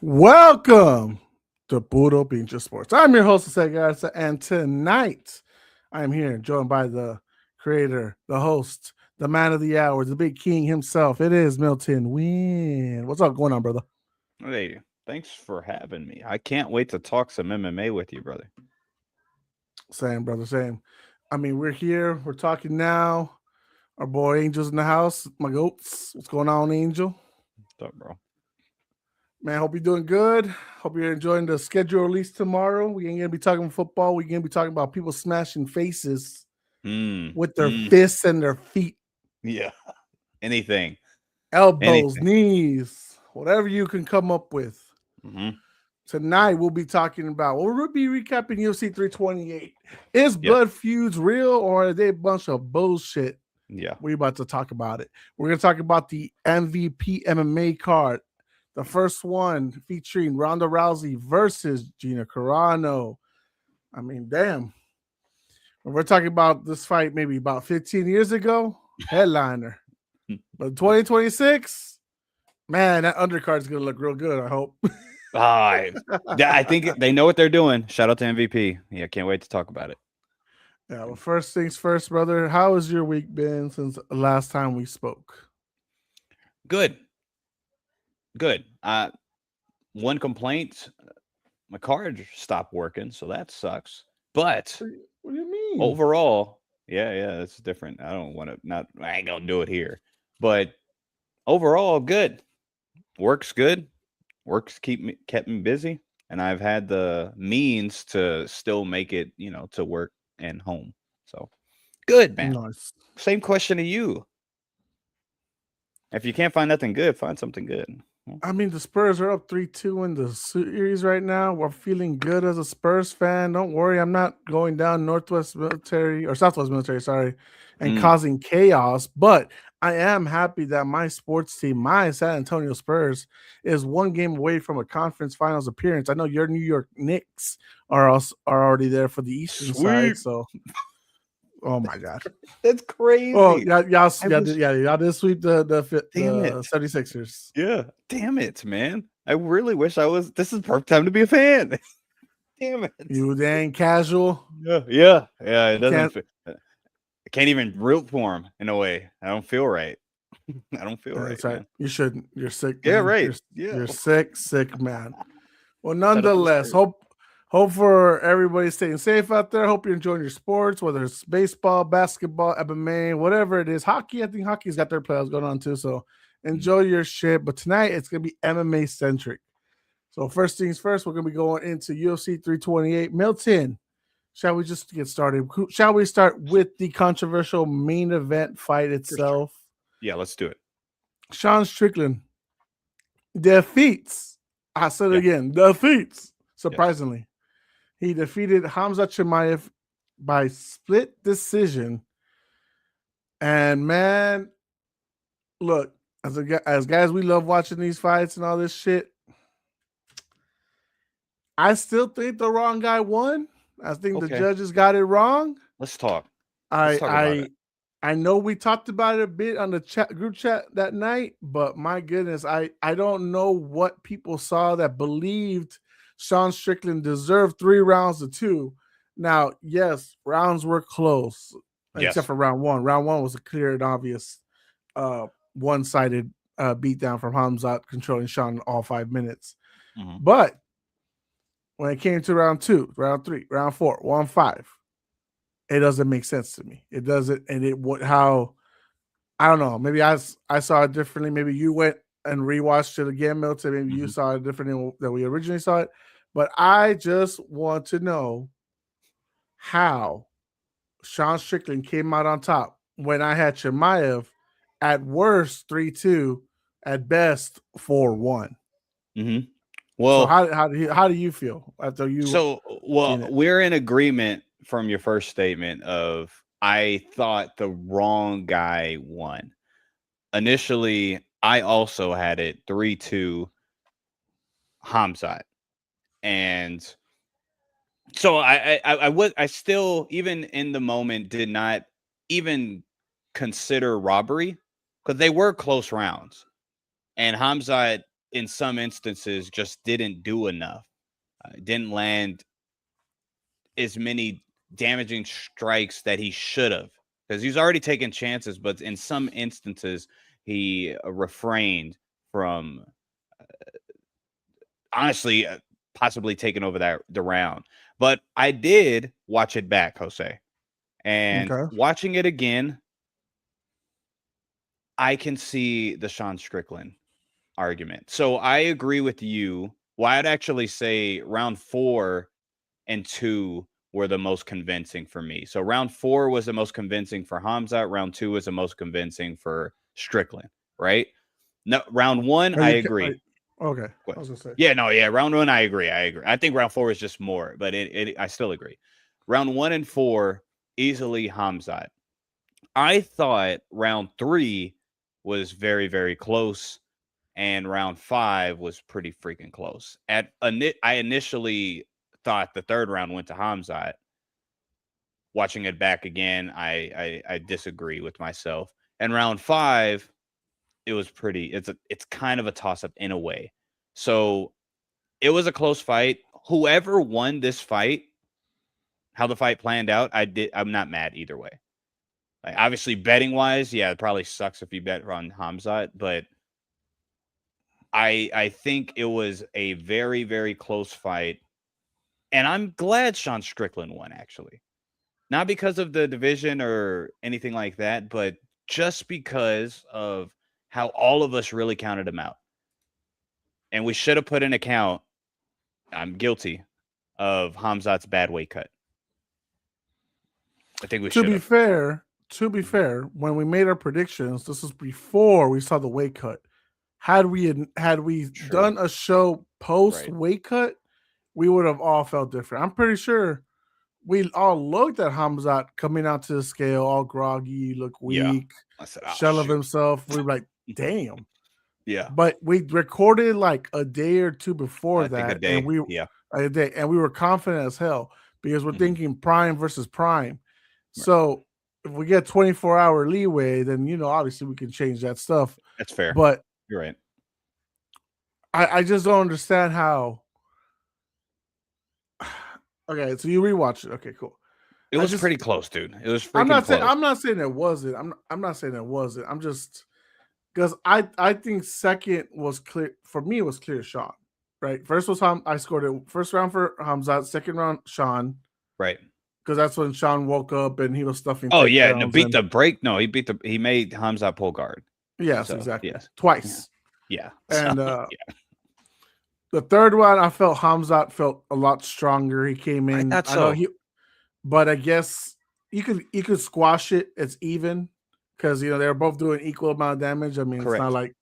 Welcome to Puro Pinche Sports. I'm your host, guys, and tonight I am here joined by the creator, the host, the man of the hour, the big king himself. It is Milton Win. What's up going on, brother? Hey, thanks for having me. I can't wait to talk some MMA with you, brother. Same, brother, same. I mean, we're here. We're talking now. Our boy Angel's in the house. My goats. What's going on, Angel? What's up, bro? Man, hope you're doing good. Hope you're enjoying the schedule release tomorrow. We ain't gonna be talking football. We're gonna be talking about people smashing faces Mm, with their mm, fists and their feet, yeah. Anything. elbows, Anything. knees, whatever you can come up with. Mm-hmm. Tonight we'll be talking about. We'll be recapping UFC 328. Is Yeah. blood feuds real or are they a bunch of bullshit? Yeah. We're about to talk about it. We're gonna talk about the MVP MMA card. The first one featuring Ronda Rousey versus Gina Carano. I mean, damn. When we're talking about this fight maybe about 15 years ago, headliner. But 2026, man, that undercard is going to look real good, I hope. I think they know what they're doing. Shout out to MVP. Yeah, can't wait to talk about it. Yeah, well, first things first, brother. How has your week been since the last time we spoke? Good. Good. One complaint, my card stopped working, so that sucks. But What do you mean? overall, yeah, that's different. I don't want to not I ain't gonna do it here. But overall, good. Works good. Works kept me busy, and I've had the means to still make it, to work and home. So good, man. Nice. Same question to you. If you can't find nothing good, find something good. I mean, the Spurs are up 3-2 in the series right now. We're feeling good as a Spurs fan. Don't worry, I'm not going down Northwest Military or Southwest Military, sorry, and Mm, causing chaos. But I am happy that my sports team, my San Antonio Spurs, is one game away from a conference finals appearance. I know your New York Knicks are already there for the Eastern side. sweet. So, oh my God. That's Oh, crazy. y'all, I was y'all did sweep damn the it. 76ers. Yeah. Damn it, man. I really wish I was this is perfect time to be a fan. Damn it. You dang casual. Yeah. It You doesn't can't. fit. I can't even root for him in a way. I don't feel right. I don't feel right, That's right. man. You shouldn't. You're sick, Yeah, man. right. Yeah. You're sick, sick man. Well, Shout out to the nonetheless, Spurs. hope for everybody staying safe out there. Hope you're enjoying your sports, whether it's baseball, basketball, MMA, whatever it is. Hockey, I think hockey's got their playoffs going on too. So Mm. enjoy your shit. But tonight it's gonna be MMA centric. So first things first, we're gonna be going into UFC 328. Milton, shall we just get started? Shall we start with the controversial main event fight For sure. itself? Yeah, let's do it. Sean Strickland defeats. I said it Yeah. again. Defeats. Yes. Surprisingly, he defeated Hamza Chimaev by split decision. And man, look, as guys, we love watching these fights and all this shit. I still think the wrong guy won. I think the Okay. judges got it wrong. Let's talk. Let's I talk about I it. I know we talked about it a bit on the group chat that night, but my goodness, I don't know what people saw that believed Sean Strickland deserved 3 rounds to 2. Now, yes, rounds were close, except Yes. for round one. Round one was a clear and obvious uh, one-sided beatdown from Hamzat controlling Sean all 5 minutes. Hmm. But when it came to round two, round three, round four, round five, it doesn't make sense to me. It doesn't, and it what how I don't know. Maybe I saw it differently. Maybe you went and rewatched it again, Milton. Maybe you Hmm. saw it differently than we originally saw it. But I just want to know how Sean Strickland came out on top when I had Chimaev at worst 3-2, at best 4-1. Hmm. So Well, how do you feel after you seen it? we're in agreement from your first statement of I thought the wrong guy won. Initially, I also had it 3-2 Hamzat. And so I still even in the moment did not even consider robbery because they were close rounds. And Hamzat in some instances just didn't do enough. Didn't land as many damaging strikes that he should have, because he's already taken chances, but in some instances he refrained from honestly possibly taking over the round. But I did watch it back, Jose, and Okay. watching it again, I can see the Sean Strickland argument. So I agree with you. Well, I'd actually say round 4 and 2 were the most convincing for me. So round 4 was the most convincing for Hamza. Round 2 was the most convincing for Strickland, right? No, round 1, Are I you, agree. okay. What? I was gonna say. Yeah, no, yeah. Round 1, I agree. I think round 4 is just more, but I still agree. Round 1 and 4, easily Hamzat. I thought round 3 was very, very close, and round 5 was pretty freaking close. I initially thought the third round went to Hamzat. Watching it back again, I disagree with myself. And round 5, it was pretty. It's kind of a toss up in a way. So it was a close fight. Whoever won this fight, how the fight planned out, I'm not mad either way. Like, obviously, betting wise, yeah, it probably sucks if you bet on Hamzat, but I think it was a very, very close fight. And I'm glad Sean Strickland won, actually. Not because of the division or anything like that, but just because of how all of us really counted him out. And we should have put in account, I'm guilty of Hamzat's bad weight cut. I think we To should be have. fair, when we made our predictions, this was before we saw the weight cut. Had we True. done a show post weight cut, we would have all felt different. I'm pretty sure we all looked at Hamzat coming out to the scale, all groggy, look weak, I said, shell of himself. We were like, damn. Yeah. But we recorded like a day or two before I think a that, day. and we were confident as hell because we're thinking prime versus prime. So if we get 24-hour leeway, then obviously we can change that stuff. That's fair. But you're right. I just don't understand how. Okay, so you rewatch it. Okay, cool. It was pretty close, dude. It was freaking close. I'm not saying it wasn't. I'm not saying it wasn't. I'm just because I think second was clear for me. It was clear Sean, right? First was I scored it first round for Hamzat, second round Sean, right? Because that's when Sean woke up and he was stuffing. Oh yeah, no, the break. No, he made Hamzat pull guard. Yes, exactly. Yes, twice. Yeah, and the third one, I felt Hamzat felt a lot stronger. He came in. I thought so. But I guess you could squash it. It's even because they're both doing equal amount of damage. I mean, Correct. It's not like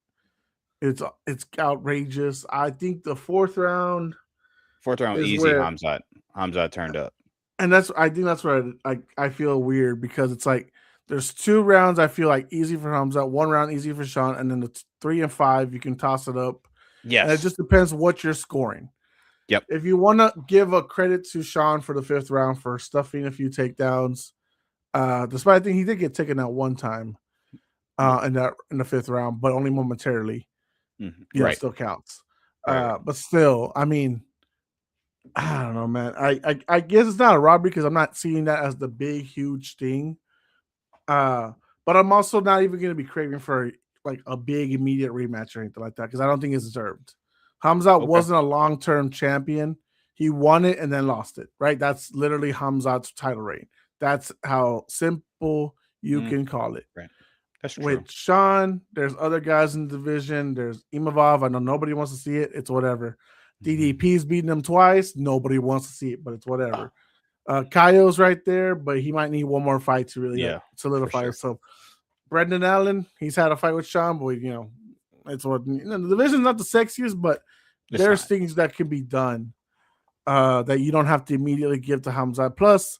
it's outrageous. I think the fourth round easy. Hamzat turned up, and I think that's where I feel weird because it's like there's 2 rounds I feel like easy for Hamzat, 1 round easy for Sean, and then the 3 and 5 you can toss it up. Yes, and it just depends what you're scoring. Yep. If you want to give a credit to Sean for the 5th round for stuffing a few takedowns, despite I think he did get taken out one time in the 5th round, but only momentarily. Right. Still counts. Right. But still, I mean, I don't know, man. I guess it's not a robbery because I'm not seeing that as the big, huge thing. But I'm also not even going to be craving for like a big, immediate rematch or anything like that because I don't think it's deserved. Hamzat wasn't a long-term champion. He won it and then lost it, right? That's literally Hamzat's title reign. That's how simple you can call it. Right. That's true. With Sean, there's other guys in the division. There's Imavov. I know nobody wants to see it. It's whatever. DDP's beating him twice. Nobody wants to see it, but it's whatever. Kaio's right there, but he might need one more fight to really solidify himself. Brendan Allen, he's had a fight with Sean, but it's what the division's not the sexiest, but there's things that can be done that you don't have to immediately give to Hamzat. Plus,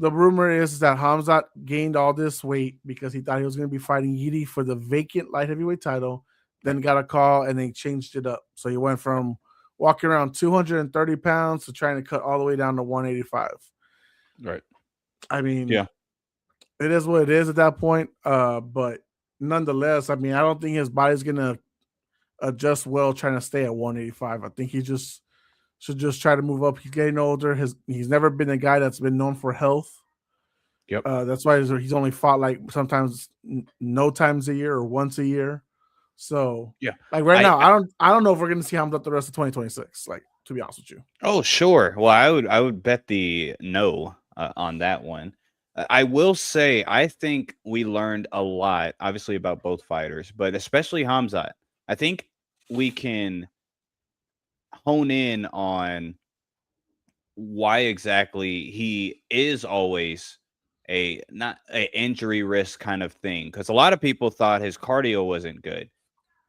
the rumor is that Hamzat gained all this weight because he thought he was going to be fighting Yidi for the vacant light heavyweight title, then got a call and they changed it up. So he went from walking around 230 pounds to trying to cut all the way down to 185. Right. I mean, yeah, it is what it is at that point. But nonetheless, I mean, I don't think his body's going to adjust well trying to stay at 185. I think he just should just try to move up. He's getting older. He's never been a guy that's been known for health. Yep. That's why he's only fought like sometimes no times a year or once a year. So Yeah. like right now, I don't know if we're gonna see Hamza the rest of 2026. Like, to be honest with you. Oh, sure. Well, I would bet the no on that one. I will say I think we learned a lot, obviously, about both fighters, but especially Hamzat. I think we can hone in on why exactly he is always a not a injury risk kind of thing, because a lot of people thought his cardio wasn't good.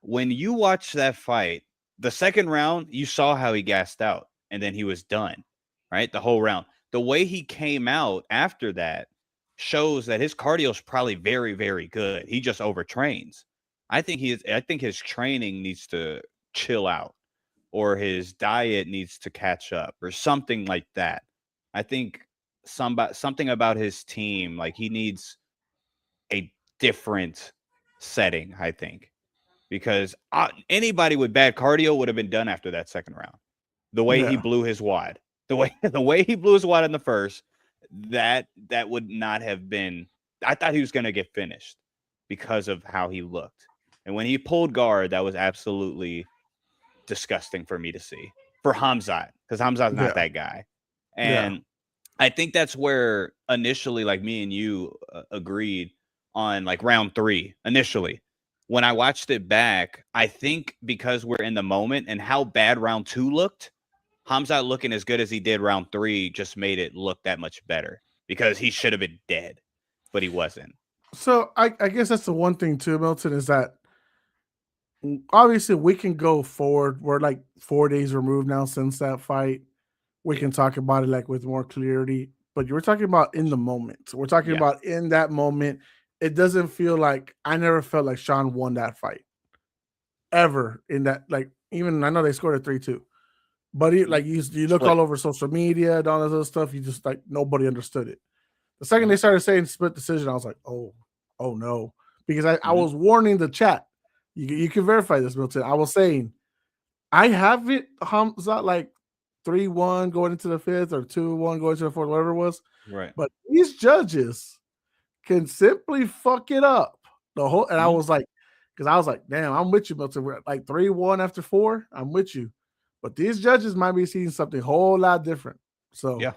When you watch that fight, the second round, you saw how he gassed out and then he was done, right? The whole round. The way he came out after that shows that his cardio is probably very, very good. He just overtrains. I think his training needs to chill out, or his diet needs to catch up, or something like that. I think something about his team, like he needs a different setting, I think, because anybody with bad cardio would have been done after that second round. The way he Yeah. blew his wad, the way he blew his wad in the first, that would not have been. I thought he was going to get finished because of how he looked, and when he pulled guard, that was absolutely disgusting for me to see for Hamzat, because Hamzat's not that guy, and I think that's where initially, like me and you agreed on like round 3 initially. When I watched it back, I think because we're in the moment and how bad round 2 looked, Hamzat looking as good as he did round 3 just made it look that much better, because he should have been dead, but he wasn't. So I guess that's the one thing too, Milton, is that obviously we can go forward. We're like 4 days removed now since that fight. We can talk about it like with more clarity. But you're talking about in the moment. So we're talking about in that moment. It doesn't feel like, I never felt like Sean won that fight ever in that. Like, even I know they scored a 3-2, but like you look all over social media and all this other stuff. You just like nobody understood it. The second they started saying split decision, I was like, oh no, because I was warning the chat. You can verify this, Milton. I was saying I have it Hamzat like 3-1 going into the 5th or 2-1 going into the 4th, whatever it was. Right. But these judges can simply fuck it up the whole. And I was like, because I was like, damn, I'm with you, Milton. We're like 3-1 after 4. I'm with you. But these judges might be seeing something whole lot different. So yeah.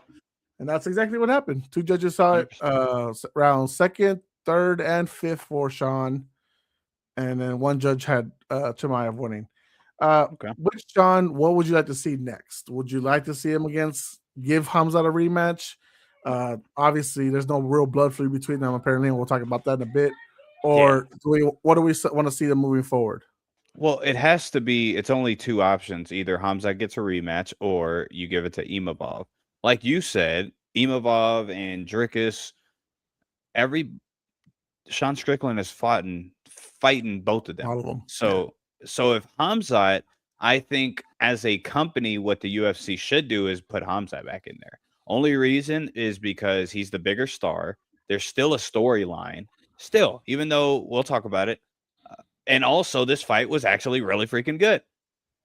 And that's exactly what happened. 2 judges saw it round 2nd, 3rd, and 5th for Sean. And then 1 judge had Chimaev winning. Which Sean, what would you like to see next? Would you like to see him give Hamzat a rematch? Obviously, there's no real blood feud between them, apparently, and we'll talk about that in a bit. Or what do we want to see them moving forward? Well, it has to be, it's only 2 options. Either Hamzat gets a rematch or you give it to Imavov. Like you said, Imavov and Dricus, Sean Strickland is fighting both of them. All of them. So if Hamzat, I think as a company, what the UFC should do is put Hamzat back in there. Only reason is because he's the bigger star. There's still a storyline. Still, even though we'll talk about it. And also, this fight was actually really freaking good.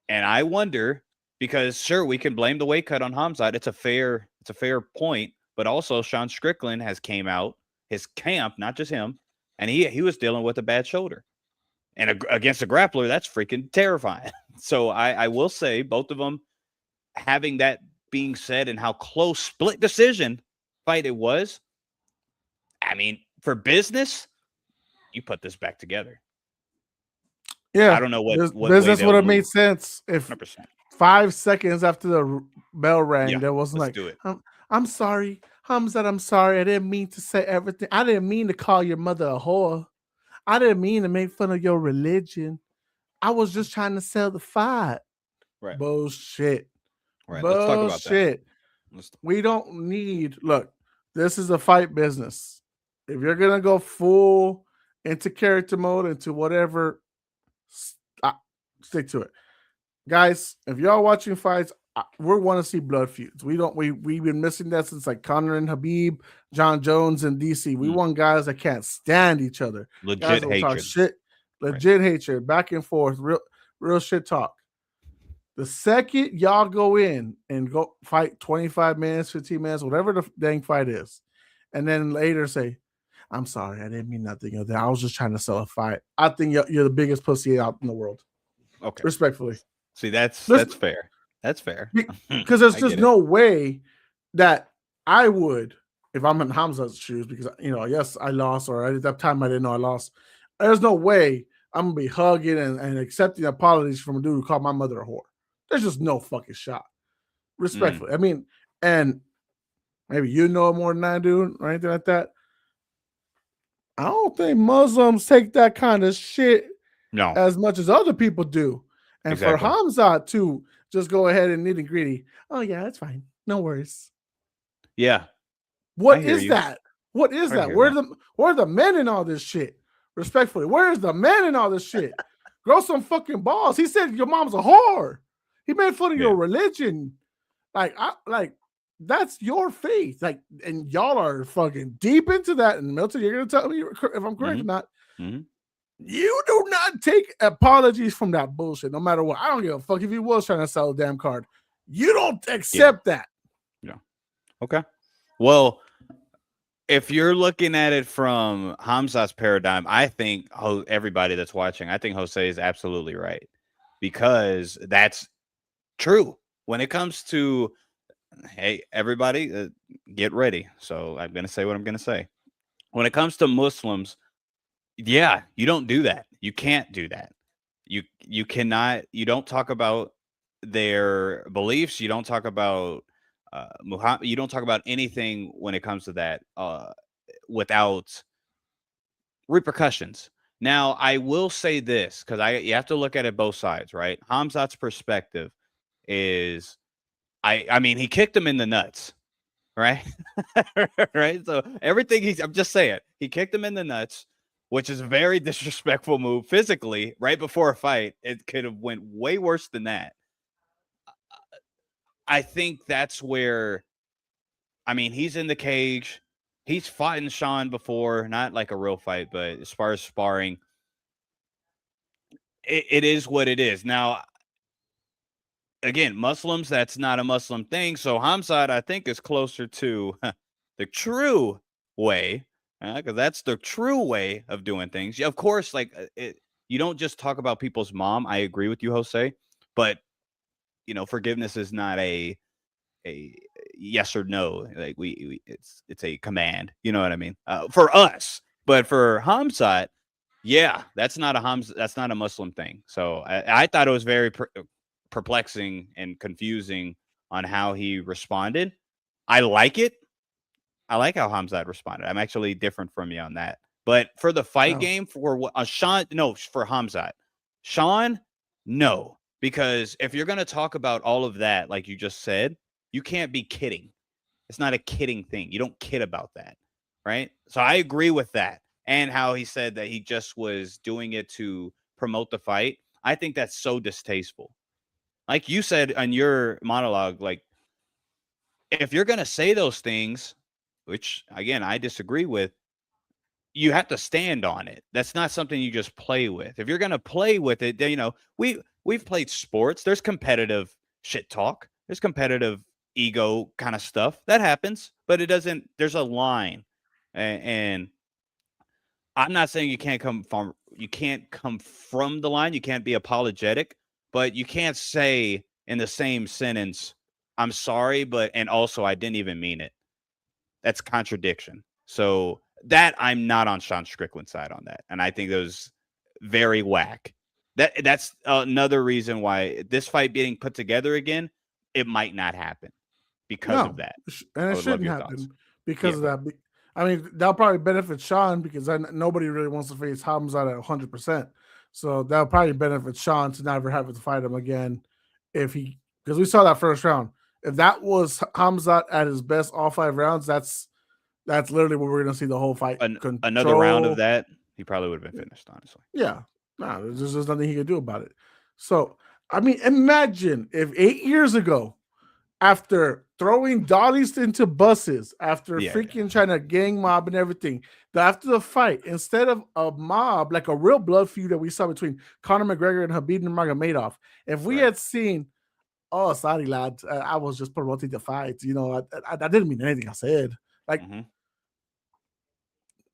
And I wonder, because sure, we can blame the weight cut on Hamzat. It's a fair point. But also, Sean Strickland has came out, his camp, not just him, and he was dealing with a bad shoulder. And against a grappler, that's freaking terrifying. So I will say, both of them, having that being said and how close split decision fight it was, I mean, for business, you put this back together. Yeah, I don't know what business would have made sense if 100%. 5 seconds after the bell rang, there wasn't like, do it. I'm sorry, Hamzat, I'm sorry. I didn't mean to say everything. I didn't mean to call your mother a whore. I didn't mean to make fun of your religion. I was just trying to sell the fight. Right. Bullshit. Right. Bullshit. Let's talk about that. We don't need, look, this is a fight business. If you're going to go full into character mode, into whatever, stick to it. Guys, if y'all watching fights, we want to see blood feuds. We've been missing that since like Conor and Habib, John Jones and DC. We want guys that can't stand each other. Legit hatred. Legit hatred, back and forth, real shit talk. The second y'all go in and go fight 25 minutes, 15 minutes, whatever the dang fight is, and then later say, I'm sorry, I didn't mean nothing of that. I was just trying to sell a fight. I think you're the biggest pussy out in the world. Okay. Respectfully. See, that's fair. That's fair. Because there's just no way that I would, if I'm in Hamza's shoes, because, yes, I lost, or at that time I didn't know I lost. There's no way I'm going to be hugging and accepting apologies from a dude who called my mother a whore. There's just no fucking shot. Respectfully. I mean, and maybe you know more than I do or anything like that. I don't think Muslims take that kind of shit as much as other people do. And for Hamza to just go ahead and nitty gritty, oh yeah, that's fine. No worries. Yeah. What is that? What is that? Where are the men in all this shit? Respectfully, where is the men in all this shit? Grow some fucking balls. He said your mom's a whore. He made fun of your religion. Like that's your faith. Like, and y'all are fucking deep into that. And Milton, you're gonna tell me if I'm correct or not. You do not take apologies from that bullshit, no matter what. I don't give a fuck if he was trying to sell a damn card. You don't accept that. Yeah. Okay. Well, if you're looking at it from Hamza's paradigm, I think everybody that's watching, I think Jose is absolutely right, because that's true. When it comes to, hey, everybody, get ready. So I'm going to say what I'm going to say. When it comes to Muslims, yeah, you don't do that. You can't do that. You cannot. You don't talk about their beliefs. You don't talk about Muhammad. You don't talk about anything when it comes to that without repercussions. Now, I will say this, because you have to look at it both sides, right? Hamzat's perspective is, I mean, he kicked him in the nuts, right? Right. So everything I'm just saying, he kicked him in the nuts, which is a very disrespectful move physically right before a fight. It could have went way worse than that. I think that's where, I mean, he's in the cage. He's fought in Sean before, not like a real fight, but as far as sparring, it is what it is. Now, again, Muslims, that's not a Muslim thing. So Hamzat, I think, is closer to the true way, because that's the true way of doing things. Of course, like you don't just talk about people's mom. I agree with you, Jose, but forgiveness is not a yes or no. Like it's a command. You know what I mean? For us, but for Hamzat, yeah, that's not a Muslim thing. So I thought it was very perplexing and confusing on how he responded. I like it. I like how Hamzat responded. I'm actually different from you on that. But for the fight game, for Sean, no, for Hamzat, Sean, no, because if you're going to talk about all of that, like you just said, you can't be kidding. It's not a kidding thing. You don't kid about that, right? So I agree with that, and how he said that he just was doing it to promote the fight. I think that's so distasteful. Like you said on your monologue, like if you're going to say those things, which again, I disagree with, you have to stand on it. That's not something you just play with. If you're going to play with it, then, we've played sports. There's competitive shit talk. There's competitive ego kind of stuff that happens, but there's a line. And I'm not saying you can't come from the line. You can't be apologetic, but you can't say in the same sentence, I'm sorry, and also I didn't even mean it. That's contradiction. So that I'm not on Sean Strickland's side on that. And I think that was very whack. That's another reason why this fight being put together again, it might not happen because of that. And it shouldn't happen because of that. I mean, that'll probably benefit Sean because nobody really wants to face Hamzat at 100%. So that'll probably benefit Sean to never have to fight him again because we saw that first round. If that was Hamzat at his best all 5 rounds, that's literally what we're going to see the whole fight. Another round of that, he probably would have been finished, honestly. Yeah. No, there's just nothing he could do about it. So, I mean, imagine if 8 years ago, after throwing dollies into buses, after Yeah. freaking trying to gang mob and everything, after the fight, instead of a mob, like a real blood feud that we saw between Conor McGregor and Khabib Nurmagomedov, if we Right. had seen, oh, sorry, lads, I was just promoting the fight, you know, I didn't mean anything I said. Like,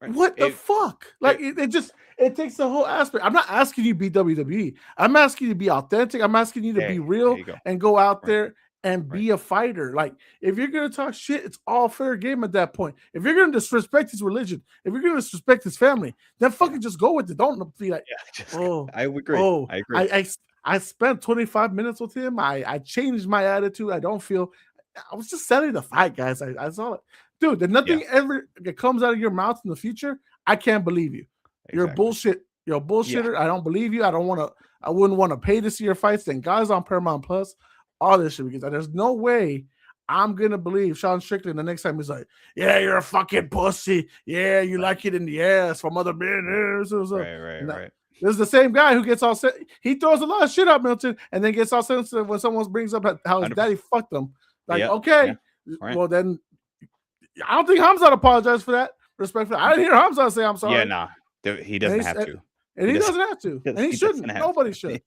Right. what the fuck? Like, it takes the whole aspect. I'm not asking you to be WWE. I'm asking you to be authentic. I'm asking you to be real and go out there and be a fighter. Like, if you're gonna talk shit, it's all fair game at that point. If you're gonna disrespect his religion, if you're gonna disrespect his family, then fucking just go with it. Don't be like, I agree. I agree. I spent 25 minutes with him. I changed my attitude. I don't feel. I was just selling the fight, guys. I saw it. Dude, that nothing ever that comes out of your mouth in the future, I can't believe you. You're bullshit. You're a bullshitter. I don't believe you. I wouldn't want to pay to see your fights. Then guys on Paramount Plus, all this shit, because there's no way I'm gonna believe Sean Strickland the next time he's like, yeah, you're a fucking pussy. Yeah, you like it in the ass from other men. Right. This is the same guy who gets all set. He throws a lot of shit at Milton and then gets all sensitive when someone brings up how his daddy fucked him. Like, well then. I don't think Hamzat apologized for that. Respectfully, I didn't hear Hamzat say I'm sorry. Yeah, nah, he doesn't have to, and he doesn't have to, and he shouldn't. Nobody should.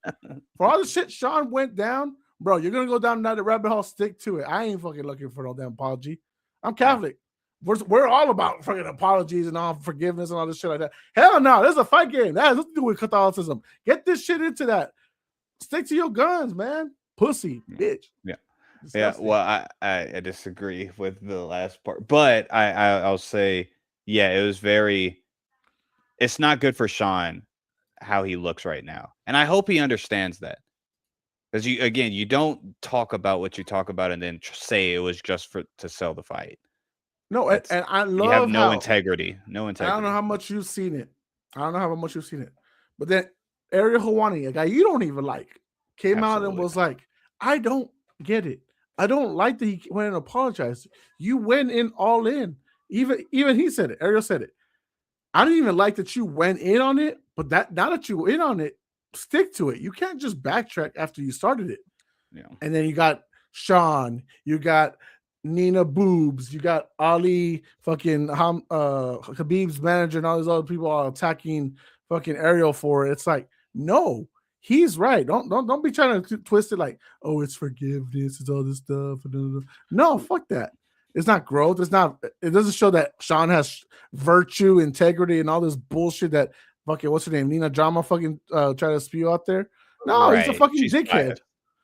For all the shit Sean went down, bro, you're gonna go down that rabbit hole. Stick to it. I ain't fucking looking for no damn apology. I'm Catholic. We're all about fucking apologies and all forgiveness and all this shit like that. Hell no, this is a fight game. That has nothing to do with Catholicism. Get this shit into that. Stick to your guns, man. Pussy, bitch. Yeah. Disgusting. Yeah, well, I disagree with the last part, but I'll say, yeah, it's not good for Sean how he looks right now, and I hope he understands that, because you don't talk about what you talk about and then say it was just to sell the fight. No, and I love you have no integrity. I don't know how much you've seen it. But then Ariel Helwani, a guy you don't even like, came out and was like, I don't get it. I don't like that he went and apologized. You went in all in. Even he said it. Ariel said it. I didn't even like that you went in on it, but now that you were in on it, stick to it. You can't just backtrack after you started it. Yeah. And then you got Sean, you got Nina Boobs, you got Ali, fucking Khabib's manager, and all these other people are attacking fucking Ariel for it. It's like, no. He's right. Don't be trying to twist it like, oh, it's forgiveness, it's all this stuff. No, fuck that. It's not growth. It doesn't show that Sean has virtue, integrity, and all this bullshit that fucking what's her name? Nina Drama fucking try to spew out there. No, he's a fucking dickhead.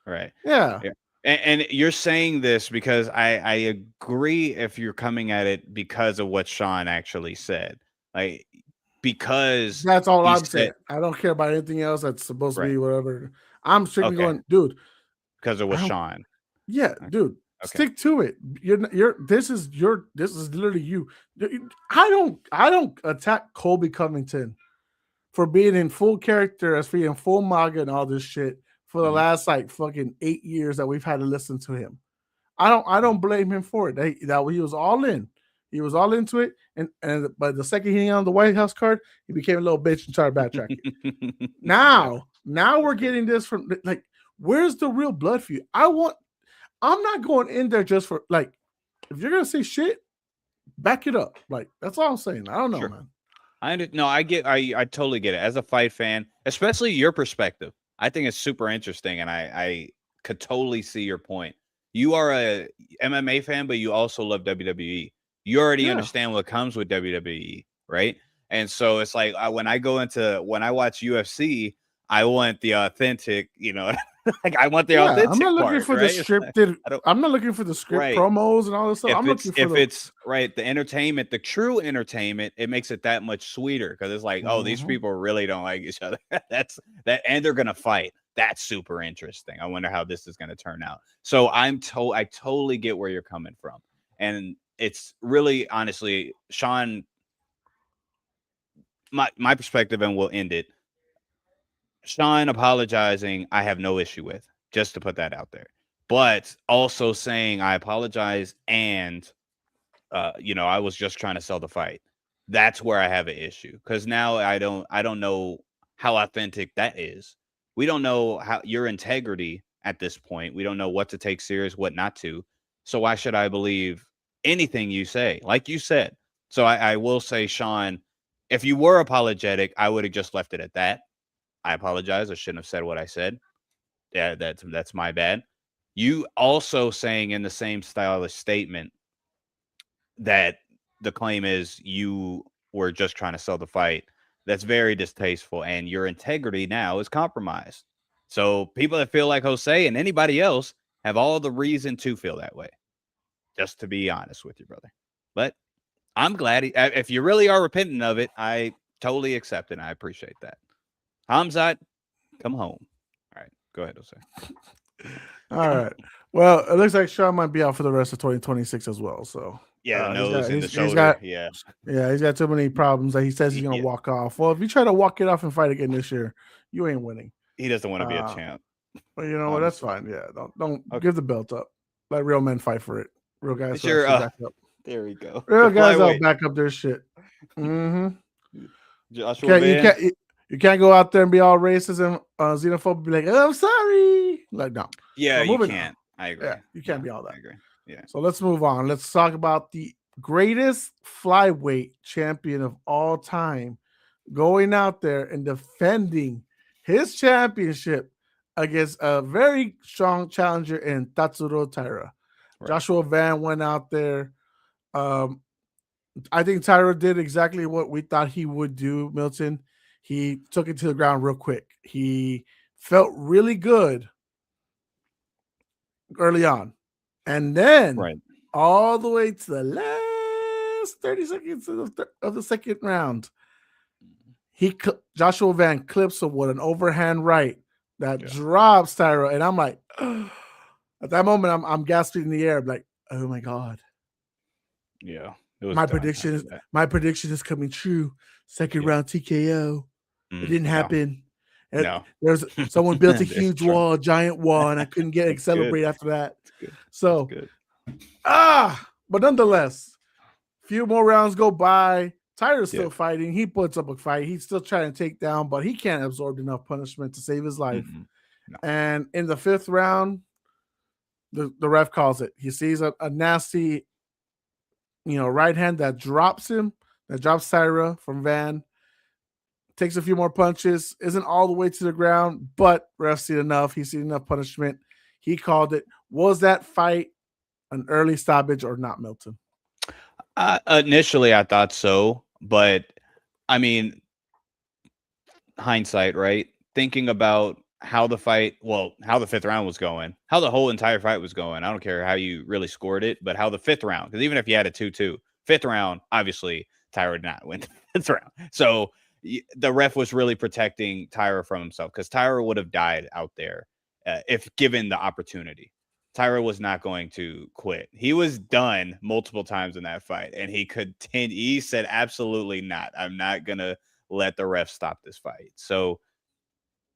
Right. Yeah. And you're saying this because I agree if you're coming at it because of what Sean actually said. Like, because that's all I'm saying. I don't care about anything else that's supposed to be whatever. I'm strictly going, dude. Because it was Sean. Yeah, dude. Stick to it. This is literally you. I don't attack Colby Covington for being in full character as being full MAGA and all this shit for the last like fucking 8 years that we've had to listen to him. I don't blame him for it. That he was all in. He was all into it, but the second he on the White House card, he became a little bitch and started backtracking. now we're getting this from like, where's the real blood feud? I'm not going in there just for like, if you're gonna say shit, back it up. Like, that's all I'm saying. I don't know, man. I totally get it. As a fight fan, especially your perspective, I think it's super interesting, and I could totally see your point. You are a MMA fan, but you also love WWE. You already understand what comes with WWE, right? And so it's like when I watch UFC, I want the authentic, like I want the authentic. I'm not looking for the scripted. I'm not looking for the script promos and all this stuff. It's the entertainment, the true entertainment, it makes it that much sweeter because it's like, oh, these people really don't like each other. And they're gonna fight. That's super interesting. I wonder how this is gonna turn out. So I totally get where you're coming from, and it's really, honestly, Sean, my perspective, and we'll end it. Sean apologizing, I have no issue with, just to put that out there. But also saying I apologize and, I was just trying to sell the fight. That's where I have an issue, because now I don't know how authentic that is. We don't know how your integrity at this point. We don't know what to take serious, what not to. So why should I believe anything you say? Like you said. So I will say, Sean, if you were apologetic, I would have just left it at that. I apologize. I shouldn't have said what I said. Yeah, that's my bad. You also saying in the same style of statement that the claim is you were just trying to sell the fight. That's very distasteful, and your integrity now is compromised. So people that feel like Jose and anybody else have all the reason to feel that way. Just to be honest with you, brother. But I'm glad if you really are repentant of it, I totally accept it. And I appreciate that. Hamzat, come home. All right, go ahead, Jose. All right. Well, it looks like Sean might be out for the rest of 2026 as well. So yeah, the nose and the shoulder. He's got too many problems that he says he's gonna walk off. Well, if you try to walk it off and fight again this year, you ain't winning. He doesn't want to be a champ. Well, you know what? That's fine. Yeah, don't give the belt up. Let real men fight for it. Real guys back up. There we go. Real guys will back up their shit. Mm-hmm. You can't go out there and be all racist and xenophobic and be like, oh, I'm sorry. Like, no. Yeah, you can't. I agree. Yeah, you can't be all that. I agree. Yeah. So let's move on. Let's talk about the greatest flyweight champion of all time going out there and defending his championship against a very strong challenger in Tatsuro Taira. Right. Joshua Van went out there. I think Taira did exactly what we thought he would do, Milton. He took it to the ground real quick. He felt really good early on. And then all the way to the last 30 seconds of the second round, Joshua Van clips him with an overhand right that drops Taira. And I'm like, at that moment, I'm gasping in the air. I'm like, oh my God. Yeah. My prediction is coming true. Second round TKO. It didn't happen. No. There's someone built a huge wall, a giant wall, and I couldn't get it celebrate after that. So but nonetheless, few more rounds go by. Taira's still fighting. He puts up a fight. He's still trying to take down, but he can't absorb enough punishment to save his life. No. And in the fifth round, the ref calls it. He sees a nasty, right hand that drops Taira from Van. Takes a few more punches, isn't all the way to the ground, but ref seen enough. He's seen enough punishment. He called it. Was that fight an early stoppage or not, Milton? Initially, I thought so, but I mean, hindsight, right? Thinking about how the fifth round was going, how the whole entire fight was going. I don't care how you really scored it, but how the fifth round, because even if you had a 2-2, fifth round, obviously, Taira did not win the fifth round. So the ref was really protecting Taira from himself because Taira would have died out there if given the opportunity. Taira was not going to quit. He was done multiple times in that fight, and he said, absolutely not. I'm not going to let the ref stop this fight. So,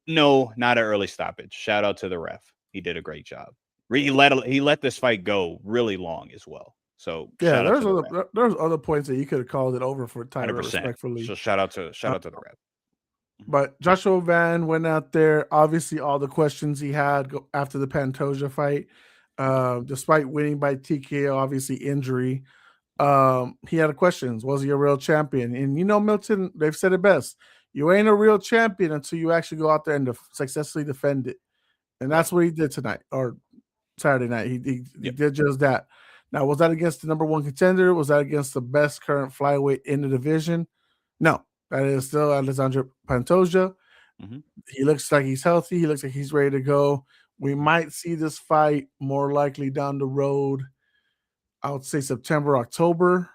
no, not an early stoppage. Shout out to the ref. He did a great job. He let this fight go really long as well. So yeah, there's other points that you could have called it over for Taira respectfully. So shout out to the ref. But Joshua Van went out there. Obviously, all the questions he had after the Pantoja fight, despite winning by TKO, obviously injury, he had questions. Was he a real champion? And Milton, they've said it best. You ain't a real champion until you actually go out there and successfully defend it. And that's what he did tonight or Saturday night. He did just that. Now, was that against the number one contender? Was that against the best current flyweight in the division? No, that is still Alexandre Pantoja. Mm-hmm. He looks like he's healthy. He looks like he's ready to go. We might see this fight more likely down the road. I would say September, October.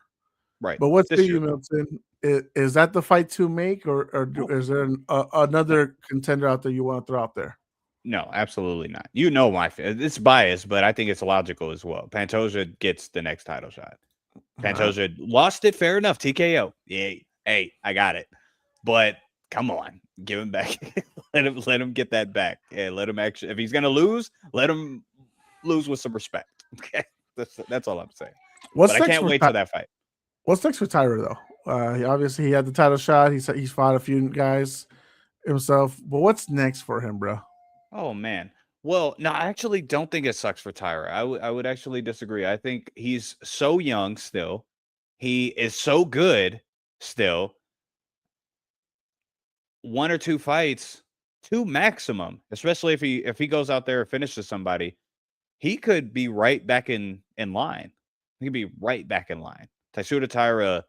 Right. But what's you, Milton? Is that the fight to make, or is there another contender out there you want to throw out there? No, absolutely not. It's biased, but I think it's logical as well. Pantoja gets the next title shot. Pantoja lost it, fair enough. TKO. Yeah, hey, I got it. But come on, give him back. let him get that back. Yeah, let him actually. If he's gonna lose, let him lose with some respect. Okay, that's all I'm saying. I can't wait till that fight. What's next for Taira though? He had the title shot. He's fought a few guys himself. But what's next for him, bro? Oh man. Well, no, I actually don't think it sucks for Tyra. I would actually disagree. I think he's so young still. He is so good still. One or two fights, two maximum, especially if he goes out there and finishes somebody, he could be right back in line. He could be right back in line. Taisuda Taira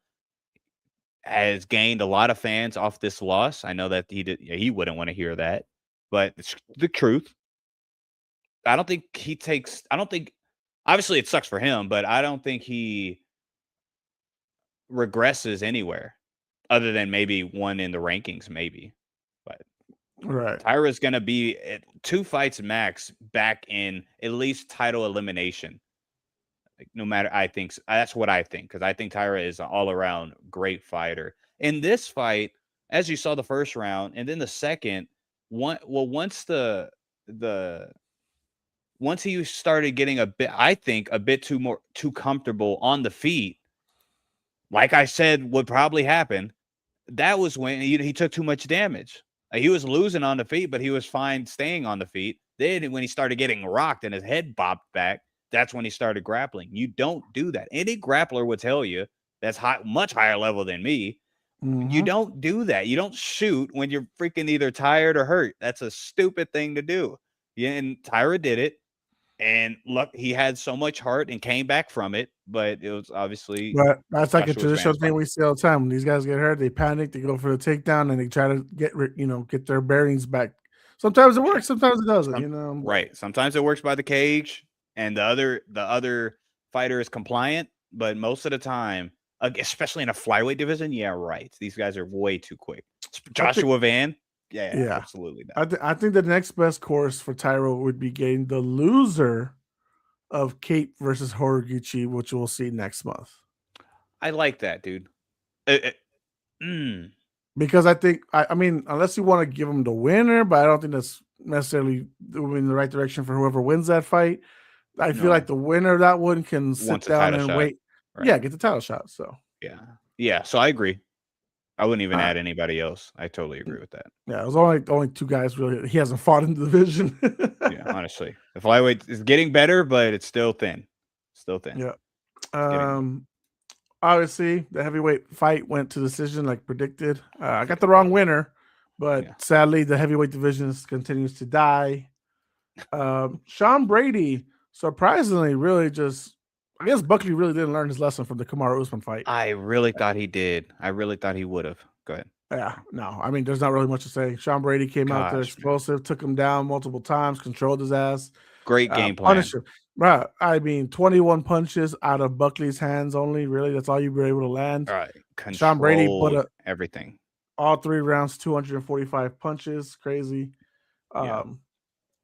has gained a lot of fans off this loss. I know that he wouldn't want to hear that, but it's the truth. I don't think obviously it sucks for him, but I don't think he regresses anywhere other than maybe one in the rankings, maybe. But Right. Tyra's gonna be at 2 fights max back in at least title elimination. Like, no matter, I think that's what I think, because I think Tyra is an all around great fighter. In this fight, as you saw the first round, and then the second one, well, the once he started getting a bit, I think, a bit too comfortable on the feet, like I said would probably happen, that was when he took too much damage. He was losing on the feet, but he was fine staying on the feet. Then when he started getting rocked and his head bopped back, that's when he started grappling. You don't do that. Any grappler would tell you that's much higher level than me. You Mm-hmm. don't do that. You don't shoot when you're freaking either tired or hurt. That's a stupid thing to do. Yeah, and Tyra did it. And look, he had so much heart and came back from it, but it was obviously But that's like a Joshua's traditional man's thing fight. we see all the time. When these guys get hurt, they panic, they go for the takedown, and they try to get their bearings back. Sometimes it Yeah. works, sometimes it doesn't. But Right. Sometimes it works by the cage and the other fighter is compliant, but most of the time, especially in a flyweight division, yeah, right. These guys are way too quick. I think, Joshua Van, yeah, yeah, absolutely not. I think the next best course for Tyro would be getting the loser of Kate versus Horiguchi, which we'll see next month. I like that, dude. Uh, mm, Because I think, I mean, unless you want to give him the winner, but I don't think that's necessarily moving in the right direction for whoever wins that fight. I feel like no, the winner of that one can sit wants a down title and shot. wait. Right. Yeah, get the title shot. So, Yeah. Yeah. So I agree. I wouldn't even uh, add anybody else. I totally agree with that. yeah, it was only two guys really. He hasn't fought in the division. Yeah, honestly. The flyweight is getting better, but it's still thin. Still thin. Yeah. It's getting low. Obviously, the heavyweight fight went to decision like predicted. I got the wrong winner, but Yeah. sadly, the heavyweight division continues to die. Sean Brady, surprisingly, really just, I guess Buckley really didn't learn his lesson from the Kamaru Usman fight. I really thought he did. I really thought he would have. Go ahead. Yeah, no, I mean, there's not really much to say. Sean Brady came out there Gosh, man. explosive, took him down multiple times, controlled his ass, Great game plan. punished him. Right. I mean, 21 punches out of Buckley's hands only. Really, that's all you were able to land. All right. Sean Brady put Controlled everything. all 3 rounds, 245 punches. Crazy. Yeah.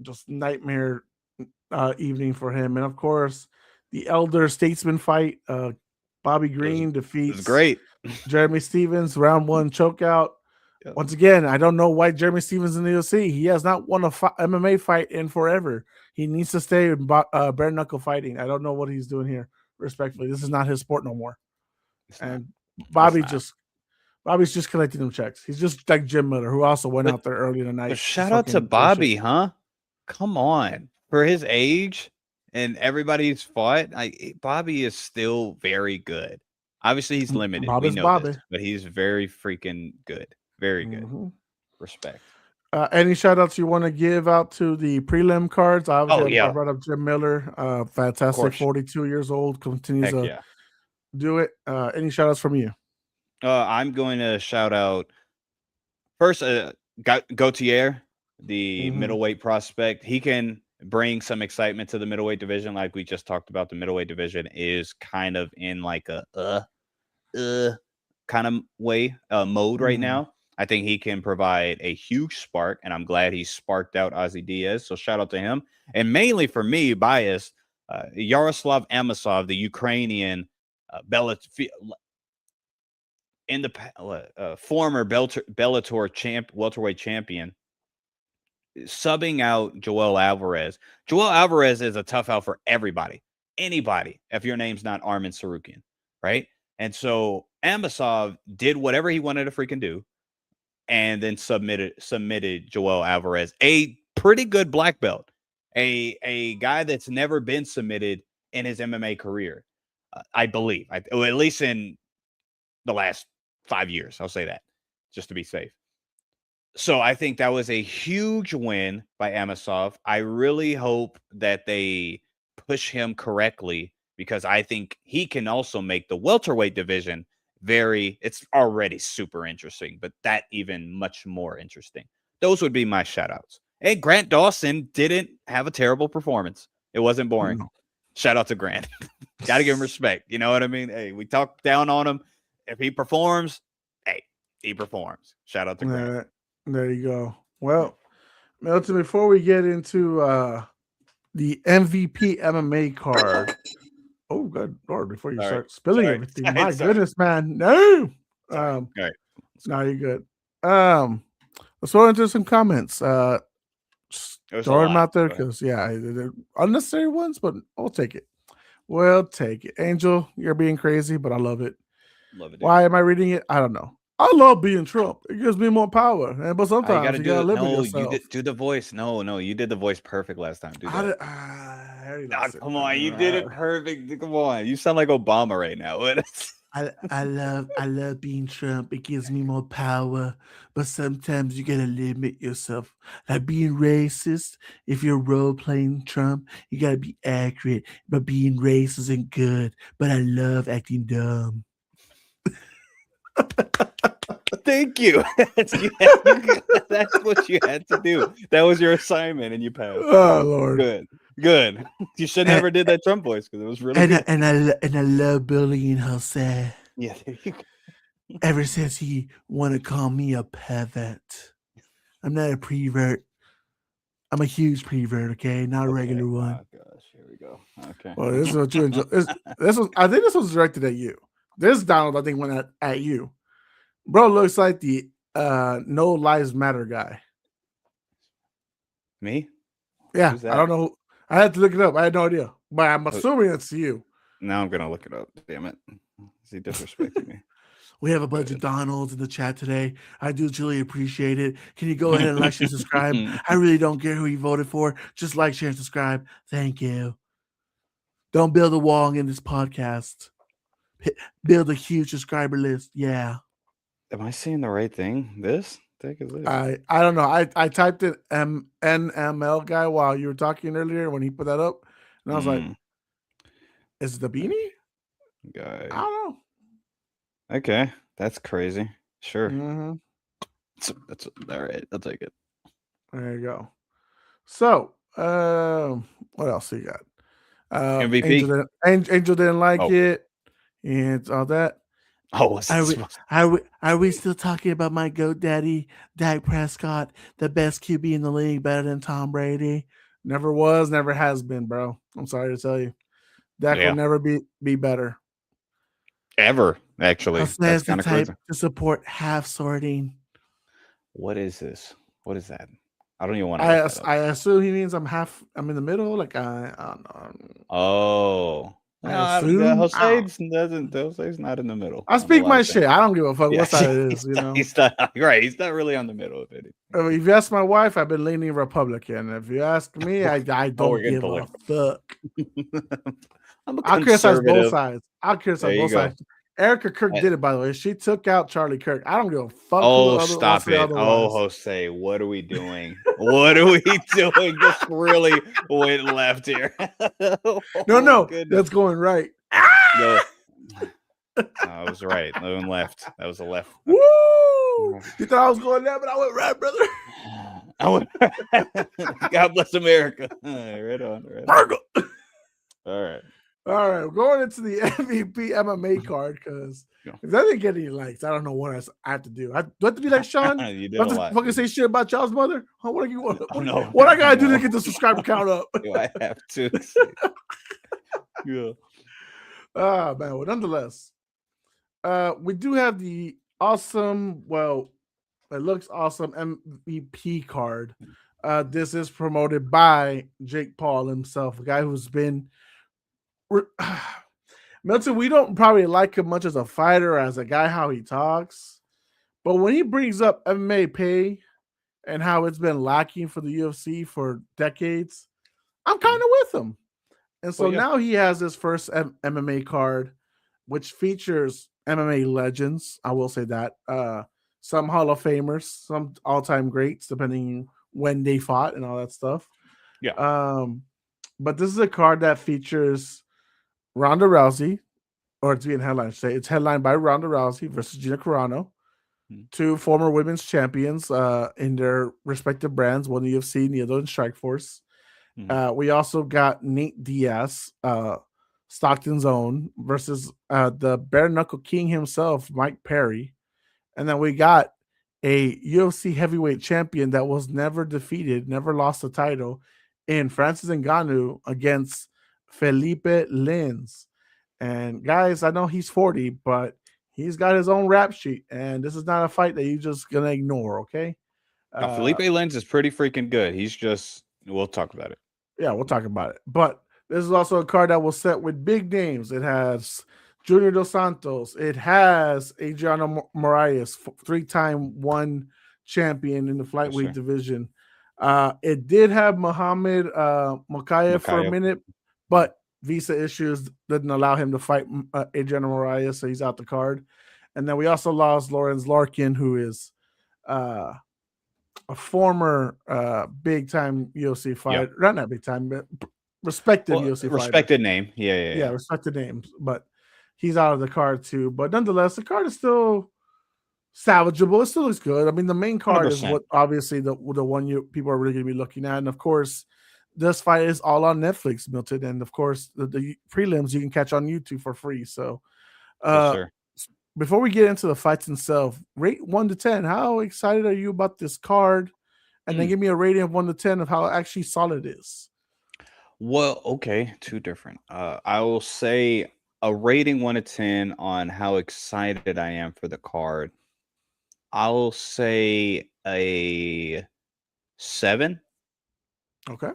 Just nightmare evening for him. And of course, the elder statesman fight. Bobby Green It was defeats great. Jeremy Stevens, round 1 chokeout. Yep. Once again, I don't know why Jeremy Stevens in the UFC. He has not won a MMA fight in forever. He needs to stay in bare knuckle fighting. I don't know what he's doing here. Respectfully, this is not his sport no more. It's not. And It's Bobby's just collecting them checks. He's just like Jim Miller, who also went out there early in the night. But shout out to Bobby, huh? Come on. For his age and everybody's fought, Bobby is still very good. Obviously, he's limited. Bobby's we know Bobby. this, but he's very freaking good. Very good. Mhm. Respect. Any shout outs you want to give out to the prelim cards? Obviously, I brought up Jim Miller, fantastic, 42 years old, continues to do it. Any shout outs from you? I'm going to shout out first Gautier, the middleweight prospect. He can bring some excitement to the middleweight division. Like we just talked about, the middleweight division is kind of in like a kind of way mode right now. I think he can provide a huge spark, and I'm glad he sparked out Ozzy Diaz. So shout out to him. And mainly for me, bias, Yaroslav Amosov, the Ukrainian former Bellator welterweight champion, subbing out Joel Alvarez. Joel Alvarez is a tough out for everybody, anybody, if your name's not Armin Sarukian, right? And so Amosov did whatever he wanted to freaking do, and then submitted Joel Alvarez, a pretty good black belt. a guy that's never been submitted in his MMA career, I believe, or at least in the last 5 years. I'll say that just to be safe. So I think that was a huge win by Amosov. I really hope that they push him correctly because I think he can also make the welterweight division it's already super interesting, but that even much more interesting. Those would be my shout outs. Hey, Grant Dawson didn't have a terrible performance. It wasn't boring. No. Shout out to Grant. Got to give him respect. You know what I mean? Hey, we talk down on him. If he performs, hey, he performs. Shout out to Grant. There you go. Well, Milton, before we get into the MVP MMA card, oh, good Lord, before you start spilling everything, my goodness, man, no. All right. No, you're good. Let's go into some comments. Throw them out there because, they're unnecessary ones, but we'll take it. We'll take it. Angel, you're being crazy, but I love it. Love it. Dude. Why am I reading it? I don't know. I love being Trump. It gives me more power. But sometimes you gotta live with yourself. You do the voice. No, you did the voice perfect last time. Do that. Come on, you did it perfect. Come on, you sound like Obama right now. I love being Trump. It gives me more power. But sometimes you gotta limit yourself. Like being racist. If you're role playing Trump, you gotta be accurate. But being racist isn't good. But I love acting dumb. Thank you. That's what you had to do. That was your assignment, and you passed. Oh Lord, good. You should never did that Trump voice because it was really good. And I love bullying Jose. Yeah, there you go. Ever since he want to call me a pervert, I'm not a prevert. I'm a huge prevert. Okay, not a regular one. Oh gosh, here we go. Okay. Well, this is what you enjoy. I think this was directed at you. This Donald, I think, went at you. Bro looks like the No Lives Matter guy. Me? Yeah, I don't know. I had to look it up. I had no idea. But I'm assuming it's you. Now I'm going to look it up. Damn it. Is he disrespecting me? We have a bunch of Donalds in the chat today. I do truly appreciate it. Can you go ahead and like, share, subscribe? I really don't care who you voted for. Just like, share, and subscribe. Thank you. Don't build a wall in this podcast. Build a huge subscriber list. Yeah. Am I seeing the right thing? This? Is this? I don't know. I typed in NML guy while you were talking earlier when he put that up. And I was like, is it the beanie? Guy. I don't know. Okay. That's crazy. Sure. Mm-hmm. That's all right. I'll take it. There you go. So, what else you got? MVP. Angel didn't like it, and all that. Oh, are we still talking about my GOAT daddy, Dak Prescott, the best QB in the league, better than Tom Brady? Never was, never has been, bro. I'm sorry to tell you. Dak will never be better. Ever, actually. That's kind of crazy. To support half sorting. What is this? What is that? I don't even want to. I assume he means I'm in the middle. Like I don't know. Oh. Jose's not in the middle. I speak my shit. I don't give a fuck what side it is. He's not right. He's not really on the middle of it. If you ask my wife, I've been leaning Republican. If you ask me, I don't give a fuck. I'll criticize both sides. Erica Kirk did it, by the way. She took out Charlie Kirk. I don't give a fuck. Oh, stop it. Oh, Jose, what are we doing? What are we doing? This really went left here. No, that's going right. No. I was right. I went left. That was a left. Woo! You thought I was going there, but I went right, brother. God bless America. Right on. All right, we're going into the MVP MMA card because if that didn't get any likes, I don't know what else I have to do. Do I have to be like Sean? You did a lot. Fucking say shit about Charles' mother? What I gotta do to get the subscriber count up? Do I have to? Yeah. Man. Well, nonetheless, we do have the awesome. Well, it looks awesome MVP card. This is promoted by Jake Paul himself, a guy who's been. Milton, we don't probably like him much as a fighter or as a guy, how he talks. But when he brings up MMA pay and how it's been lacking for the UFC for decades, I'm kind Mhm. of with him. And Well, so yeah, now he has his first MMA card, which features MMA legends. I will say that. Some Hall of Famers, some all-time greats, depending when they fought and all that stuff. yeah. Um, but this is a card that features Ronda Rousey, or it's being headlined. Say it's headlined by Ronda Rousey versus Gina Carano, Mhm. two former women's champions in their respective brands, one in the UFC and the other in Strikeforce. Mhm. We also got Nate Diaz, Stockton's own, versus the bare knuckle king himself, Mike Perry. And then we got a UFC heavyweight champion that was never defeated, never lost the title, in Francis Ngannou against Felipe Lins. And guys, I know he's 40, but he's got his own rap sheet, and this is not a fight that you're just gonna ignore, okay? Now, Uh, Felipe Lens is pretty freaking good. He's just, we'll talk about it. yeah, we'll talk about it. But this is also a card that was set with big names. It has Junior Dos Santos. It has Adriano Moraes, three-time one champion in the Yes, flyweight sir. division. It did have Muhammad Mokayev for a Makayev. minute, Mhm. but visa issues didn't allow him to fight Adriano Moraes, so he's out the card. And then we also lost Lawrence Larkin, who is uh, a former big time UFC Yeah. fighter, not big time, but respected Well, UFC fighter. respected name. Yeah, yeah, Yeah, yeah. respected names, but he's out of the card too. But nonetheless, the card is still salvageable. It still looks good. I mean, the main card is 100%. what obviously the one you people are really going to be looking at, and of course, this fight is all on Netflix, Milton, and of course, the prelims you can catch on YouTube for free. So, Yes, uh, sir. before we get into the fights themselves, rate 1 to 10. How excited are you about this card? And then Mm. give me a rating of 1 to 10 of how actually solid it is. Well, okay, two different. I will say a rating 1 to 10 on how excited I am for the card. I'll say a 7. Okay.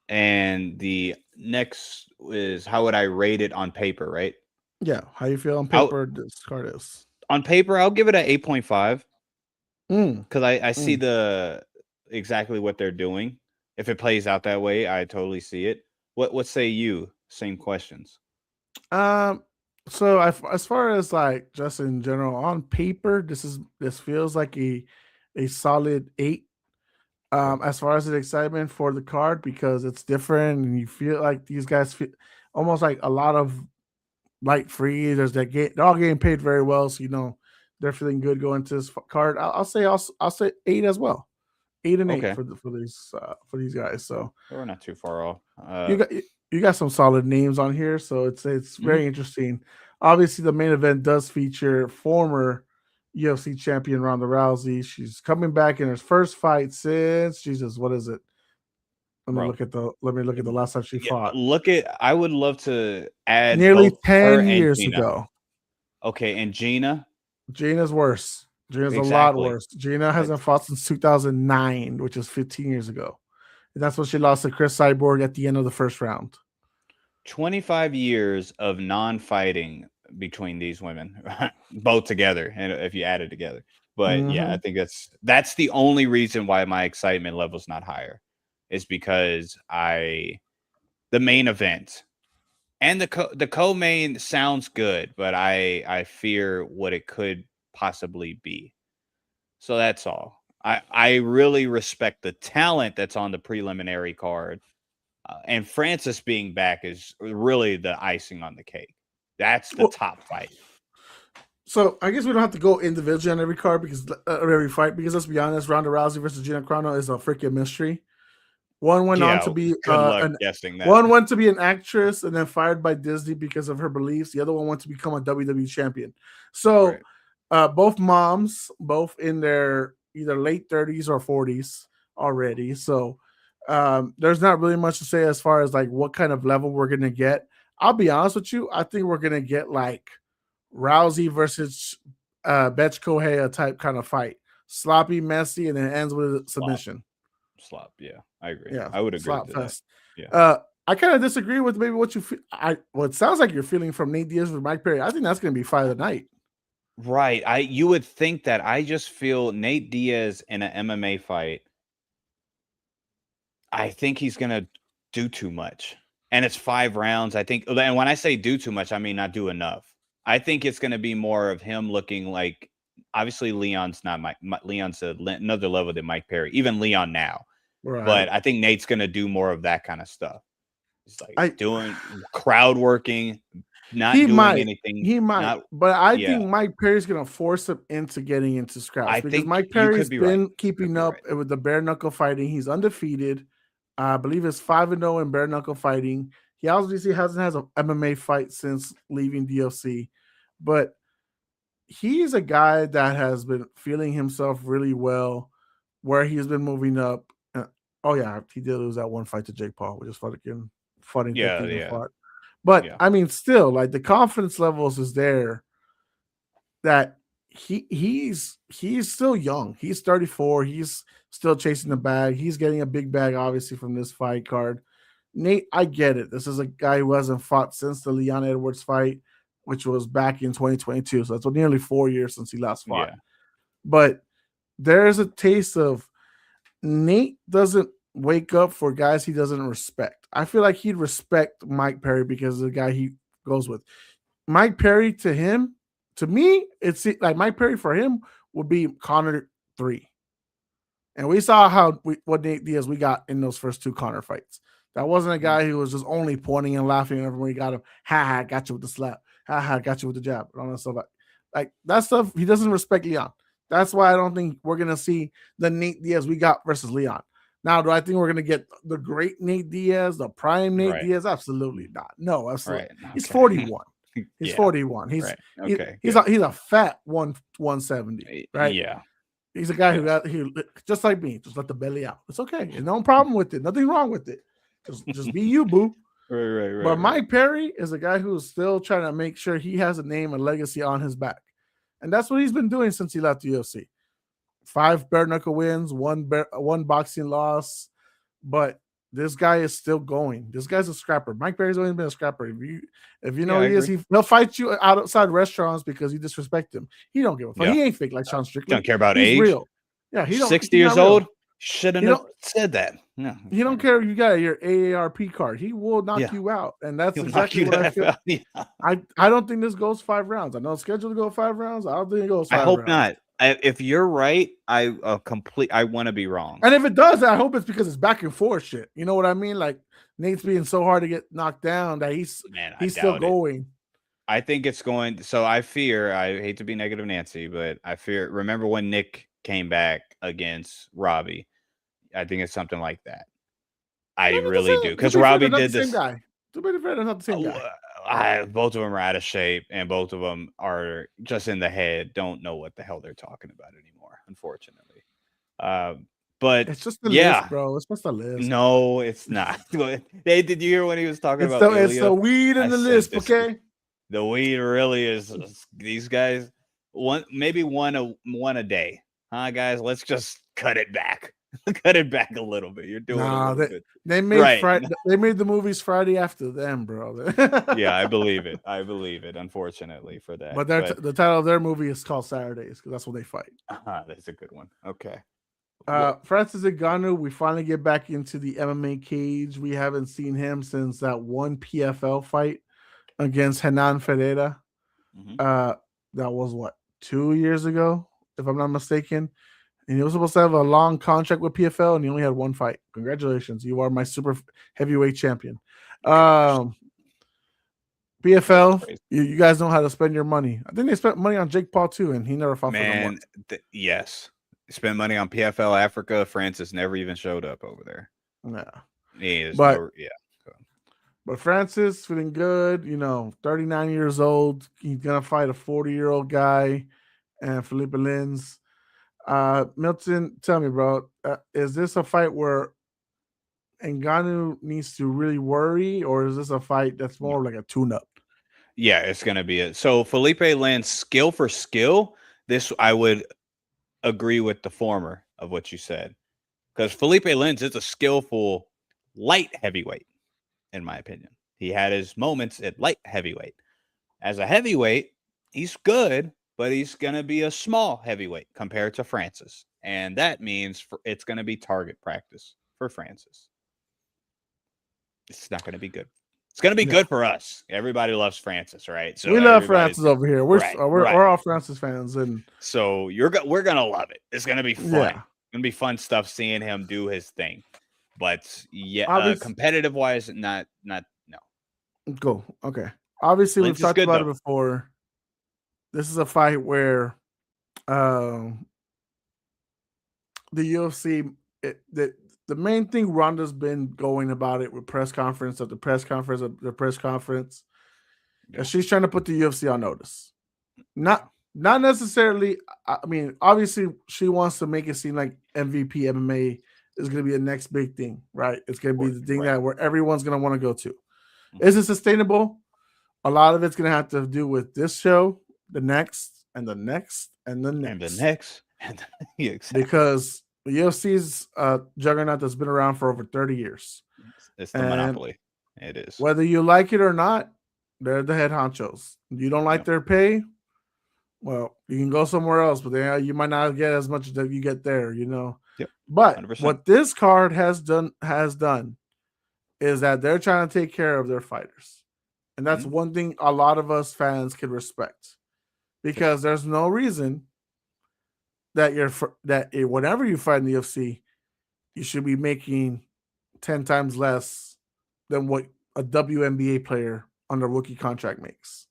And the next is how would I rate it on paper, right? Yeah. How you feel on I'll paper this card is? on paper, I'll give it a 8.5 Mm, because I see mm. the exactly what they're doing. If it plays out that way, I totally see it. What say you? Same questions. Um. So as far as like just in general on paper, this feels like a solid 8. Okay. As far as the excitement for the card because it's different and you feel like these guys feel almost like a lot of light free. There's that game. They're all getting paid very well, so they're feeling good going to this card. I'll say 8 as well. 8 and 8 Okay. for these guys. So We're not too far off. you got some solid names on here, so it's Mhm. very interesting. Obviously, the main event does feature former UFC champion Ronda Rousey. She's coming back in her first fight since Jesus. What is it? Bro. Let me look at the last time she Yeah, fought. look at I would love to add Nearly both her 10 and years Gina. ago. Okay, and Gina. Gina's worse. Gina's a lot Exactly. worse. Gina hasn't It's fought since 2009, which is 15 years ago. And that's when she lost to Chris Cyborg at the end of the first round. 25 years of non-fighting between these women, both together, and if you add it together. But yeah, I Mm-hmm. think that's the only reason why my excitement level's not higher, is because the main event and the co-main sounds good, but I fear what it could possibly be. So that's all. I really respect the talent that's on the preliminary card. And Francis being back is really the icing on the cake. That's the Well, top fight. so I guess we don't have to go individually on every card because every fight because let's be honest, Ronda Rousey versus Gina Carano is a freaking mystery. One went on to Yeah, be good luck guessing that. one went to be an actress and then fired by Disney because of her beliefs. The other one went to become a WWE champion. So Right. both moms, both in their either late 30s or 40s already. So there's not really much to say as far as like what kind of level we're gonna get. I'll be honest with you. I think we're gonna get like Rousey versus Betch Kohea type kind of fight. Sloppy, messy, and then ends with a Slop. submission. Slop. Yeah, I agree. Yeah, I would agree slap to that. fest. Yeah. I kind of disagree with maybe what you feel. It sounds like you're feeling from Nate Diaz with Mike Perry. I think that's going to be fight of the night. Right. You would think that. I just feel Nate Diaz in an MMA fight. I think he's gonna. do too much. And it's 5 rounds. I think, and when I say do too much, I mean not do enough. I think it's going to be more of him looking like, obviously Leon's not Leon's another level than Mike Perry, even Leon now. Right. But I think Nate's going to do more of that kind of stuff. It's like doing crowd working, not doing anything. He might, but I think Mike Perry's going to force him into getting into scraps because Mike Perry's been keeping up with the bare knuckle fighting. He's undefeated. I believe it's 5-0 in bare knuckle fighting. He obviously hasn't had an MMA fight since leaving the UFC, but he's a guy that has been feeling himself really well, where he's been moving up. Oh yeah, he did lose that one fight to Jake Paul, which is fucking funny. Fought. But I mean, still, like the confidence levels is there. That he's still young. He's 34. He's still chasing the bag. He's getting a big bag, obviously, from this fight card. Nate, I get it. This is a guy who hasn't fought since the Leon Edwards fight, which was back in 2022. So that's nearly 4 years since he last fought. Yeah. But there's a taste of Nate doesn't wake up for guys he doesn't respect. I feel like he'd respect Mike Perry because of the guy he goes with. Mike Perry to me, it's like Mike Perry for him would be Conor 3. And we saw what Nate Diaz we got in those first 2 Conor fights. That wasn't a guy who was just only pointing and laughing whenever we got him. Ha, got you with the slap. Ha, got you with the jab. And all that stuff. Like that stuff, he doesn't respect Leon. That's why I don't think we're going to see the Nate Diaz we got versus Leon. Now, do I think we're going to get the great Nate Diaz, the prime Nate Diaz? Absolutely not. No, absolutely. Right. Okay. He's 41. He's 41. He's he's a fat 170, right? Yeah. He's a guy who just like me, just let the belly out. It's okay. There's no problem with it. Nothing wrong with it. Just be you, boo. Right. But Mike Perry is a guy who's still trying to make sure he has a name and legacy on his back. And that's what he's been doing since he left the UFC. 5 bare knuckle wins, one boxing loss, but this guy is still going. This guy's a scrapper. Mike Perry's always been a scrapper. If you know he is, he'll fight you outside restaurants because you disrespect him. He don't give a fuck. Yeah. He ain't fake like Sean Strickland. Don't care about age. Real. Yeah, he don't. 60 years old. Shouldn't have said that. No, he don't care if you got your AARP card. He will knock you out, and that's exactly what I feel. Yeah. I don't think this goes 5 rounds. I know it's scheduled to go 5 rounds. I don't think it goes 5 rounds. I hope not. If you're right, I want to be wrong. And if it does, I hope it's because it's back and forth shit. You know what I mean? Like Nate's being so hard to get knocked down that he's still going. I think it's going. So I hate to be negative Nancy, but I fear. Remember when Nick came back against Robbie? I think it's something like that. I really do, because Robbie did this. To be fair, they're not the same guy. Both of them are out of shape, and both of them are just in the head. Don't know what the hell they're talking about anymore, unfortunately. But it's just the list, bro. It's just a list. No, it's not. Hey, did you hear when he was talking about? It's the weed in the list, okay? The weed really is these guys. Maybe one a day, huh, guys? Let's just cut it back. Cut it back a little bit. You're doing they made they made the movies Friday after them, bro. Yeah, I believe it. Unfortunately for that. But the title of their movie is called Saturdays because that's when they fight. That's a good one. Okay. Francis Ngannou, we finally get back into the MMA cage. We haven't seen him since that one PFL fight against Hernan Ferreira. Mm-hmm. That was 2 years ago, if I'm not mistaken. And he was supposed to have a long contract with PFL, and he only had 1 fight. Congratulations. You are my super heavyweight champion. PFL, you guys know how to spend your money. I think they spent money on Jake Paul, too, and he never fought for them once. Yes. Spend money on PFL Africa. Francis never even showed up over there. Yeah. But Francis, feeling good, 39 years old. He's going to fight a 40-year-old guy, and Felipe Lins. Milton, tell me, bro, is this a fight where Ngannou needs to really worry, or is this a fight that's more like a tune-up? Yeah, it's going to be it. So Felipe Lins, skill for skill, this I would agree with the former of what you said, because Felipe Lins is a skillful light heavyweight, in my opinion. He had his moments at light heavyweight. As a heavyweight, he's good, but he's going to be a small heavyweight compared to Francis. And that means it's going to be target practice for Francis. it's not going to be good. It's going to be Yeah. good for us. Everybody loves Francis, right? So We love everybody's Francis over here. right, We're right. all Francis fans, and So we're going to love it. It's going to be fun. yeah, It's going to be fun stuff seeing him do his thing. But yeah, obviously, competitive wise, not no. go okay. Obviously, we've Lynch is talked good about it though. before. This is a fight where um, the UFC, the main thing Ronda's been going about it with press conference after press conference after press conference, Yeah. she's trying to put the UFC on notice. Not necessarily. I mean, obviously, she wants to make it seem like MVP MMA is going to be the next big thing, right? It's going to be the thing Right. that where everyone's going to want to go to. Mhm. Is it sustainable? A lot of it's going to have to do with this show, the next, and the next, and the And the next, next, and yeah, exactly. because the UFC's juggernaut that's been around for over 30 years, It's the and monopoly. It is. whether you like it or not, they're the head honchos. You don't like Yep. their pay, well, you can go somewhere else, but then you might not get as much as you get there, you know. Yep. But 100%. what this card has done is that they're trying to take care of their fighters. And that's Mhm. one thing a lot of us fans can respect. Because there's no reason that whenever you fight in the UFC, you should be making 10 times less than what a WNBA player under rookie contract makes.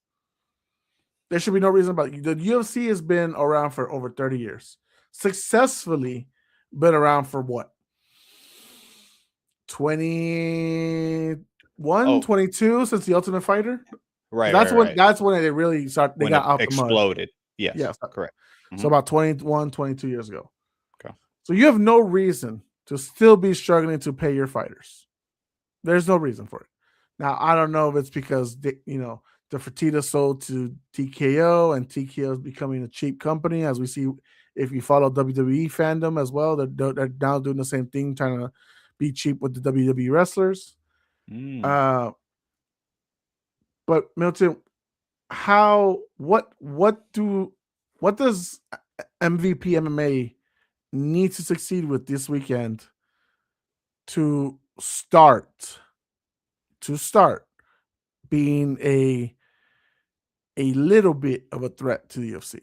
There should be no reason about it. The UFC has been around for over 30 years. Successfully been around for what? 21, Oh, 22 since the Ultimate Fighter? right, That's right, when right. that's when they really When got it out the mud. exploded. Yes, Yes. correct. So Mhm. about 21, 22 years ago. Okay. So you have no reason to still be struggling to pay your fighters. There's no reason for it. Now, I don't know if it's because the Fertitta sold to TKO and TKO is becoming a cheap company, as we see if you follow WWE fandom as well. They're now doing the same thing, trying to be cheap with the WWE wrestlers. Mm. Uh, but Milton, what does MVP MMA need to succeed with this weekend to start being a little bit of a threat to the UFC?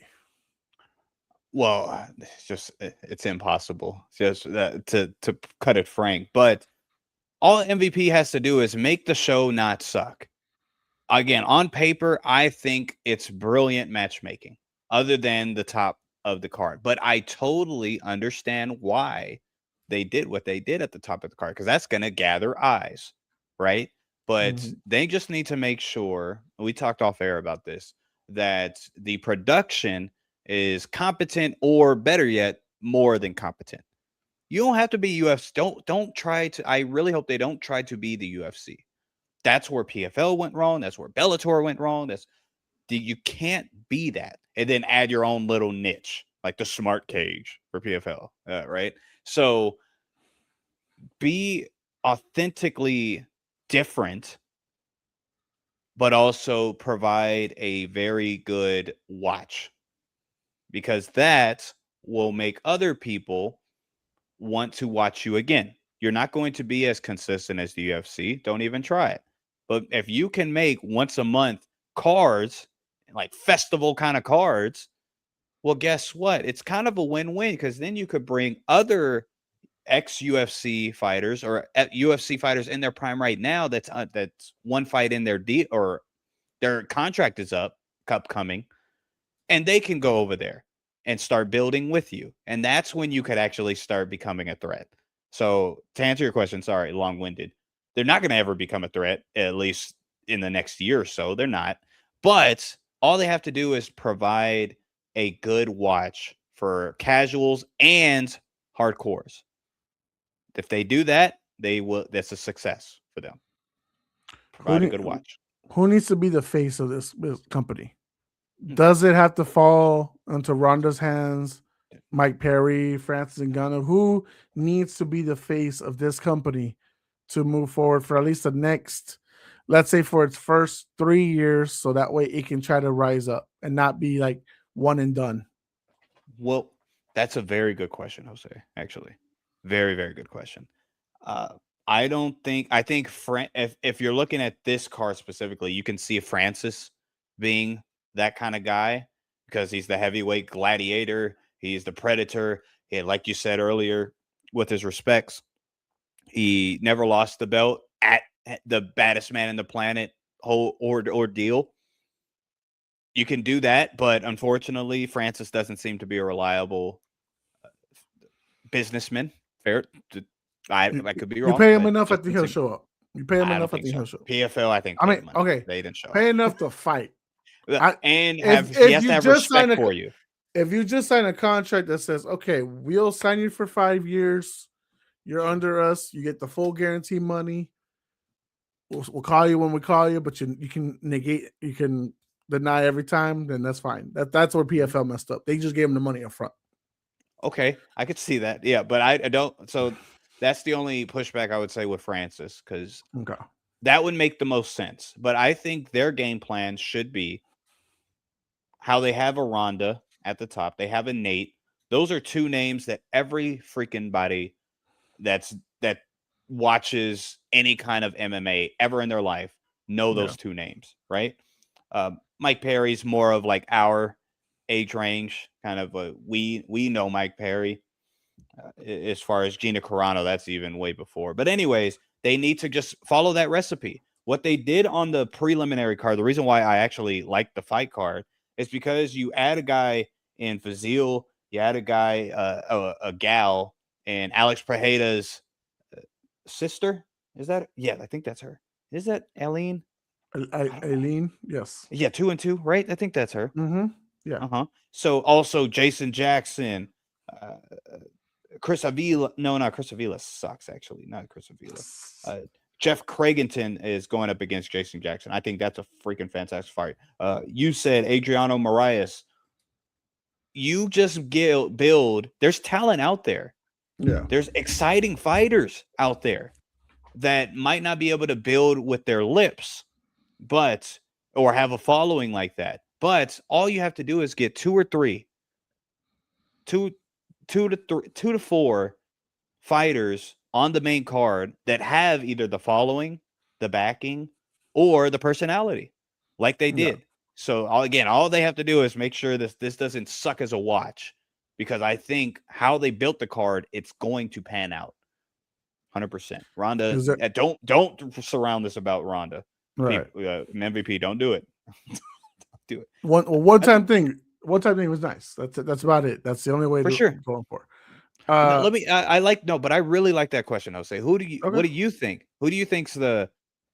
Well, it's impossible. Just to cut it frank. But all MVP has to do is make the show not suck. Again, on paper, I think it's brilliant matchmaking, other than the top of the card. But I totally understand why they did what they did at the top of the card, because that's going to gather eyes, right? But Mhm. they just need to make sure, we talked off air about this, that the production is competent, or better yet, more than competent. You don't have to be UFC. Don't try to. I really hope they don't try to be the UFC. That's where PFL went wrong. That's where Bellator went wrong. You can't be that and then add your own little niche, like the smart cage for PFL, right? So be authentically different, but also provide a very good watch, because that will make other people want to watch you again. You're not going to be as consistent as the UFC. Don't even try it. But if you can make once a month cards, like festival kind of cards, well, guess what? It's kind of a win-win, because then you could bring other ex-UFC fighters or UFC fighters in their prime right now. That's one fight in their or their contract is upcoming, and they can go over there and start building with you. And that's when you could actually start becoming a threat. So to answer your question, sorry, long-winded. They're not going to ever become a threat, at least in the next year or so. They're not. But all they have to do is provide a good watch for casuals and hardcores. If they do that, they will. That's a success for them. Who Provide a ne- good watch. who needs to be the face of this company? Hmm. Does it have to fall into Ronda's hands? Mike Perry, Francis Ngannou, who needs to be the face of this company to move forward for at least the next, let's say, for its first 3 years, so that way it can try to rise up and not be like one and done. Well, that's a very good question, Jose. Actually, very, very good question. I don't think. I think if you're looking at this card specifically, you can see Francis being that kind of guy because he's the heavyweight gladiator. He's the predator. And like you said earlier, with his respects, he never lost the belt at the baddest man in the planet whole ordeal. You can do that, but unfortunately, Francis doesn't seem to be a reliable businessman. Fair, I could be You wrong, pay him but enough, I just think didn't he'll seem. show up. You pay him I don't enough, I think think so. he'll show up. PFL, I think I paid mean, money. okay, They didn't show up. pay enough to fight. And he If has to you have just sign respect for you. if you just sign a contract that says, okay, we'll sign you for 5 years, you're under us, you get the full guarantee money. We'll call you when we call you, but you can negate, you can deny every time. Then that's fine. That's where Mhm. PFL messed up. They just gave him the money up front. Okay, I could see that. Yeah, but I don't. So that's the only pushback I would say with Francis because Okay. that would make the most sense. But I think their game plan should be how they have a Ronda at the top. They have a Nate. Those are two names that every freaking body that watches any kind of MMA ever in their life know Yeah. those two names, right? Mike Perry's more of like our age range, kind of. We know Mike Perry. As far as Gina Carano, that's even way before. But anyways, they need to just follow that recipe. What they did on the preliminary card, the reason why I actually like the fight card is because you add a guy in Fazil, you add a guy, a gal, and Alex Pereira's sister. Is that? Yeah, I think that's her. Is that Eileen? I don't know. Aileen, yes. Yeah, 2-2, right? I think that's her. Mm-hmm. Yeah. Uh-huh. So also Jason Jackson, uh, Chris Avila. No, not Chris Avila sucks, actually. Not Chris Avila. Jeff Craigenton is going up against Jason Jackson. I think that's a freaking fantastic fight. You said Adriano Marias. You just build. There's talent out there. Yeah. There's exciting fighters out there that might not be able to build with their lips, but or have a following like that. But all you have to do is get two to four fighters on the main card that have either the following, the backing, or the personality, like they Yeah. did. So all they have to do is make sure this doesn't suck as a watch, because I think how they built the card, it's going to pan out. 100%. Ronda, Is that don't surround this about Ronda. right? MVP, don't do it. Do it. One time thing. One time thing was nice. That's about it. That's the only way For to sure. going for. Let me. I like no, but I really like that question. I'll say, What Okay. do you think? Who do you think's the?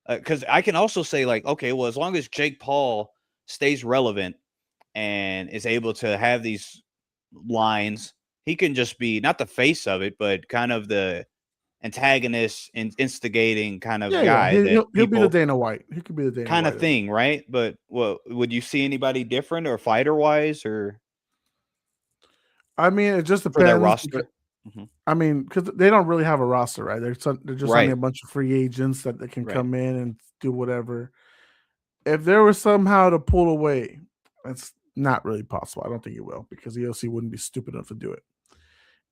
Because I can also say like, okay, well, as long as Jake Paul stays relevant and is able to have these lines, he can just be not the face of it, but kind of the antagonist and instigating kind of Yeah. guy that He'll be the people Dana White. He could be the Dana kind White of thing, right? But well, would you see anybody different or fighter wise or I mean, it just for their depends. roster? I mean, because they don't really have a roster, right? They're just only Right, a bunch of free agents that they can right. come in and do whatever. If there was somehow to pull away, that's not really possible. I don't think it will, because the UFC wouldn't be stupid enough to do it.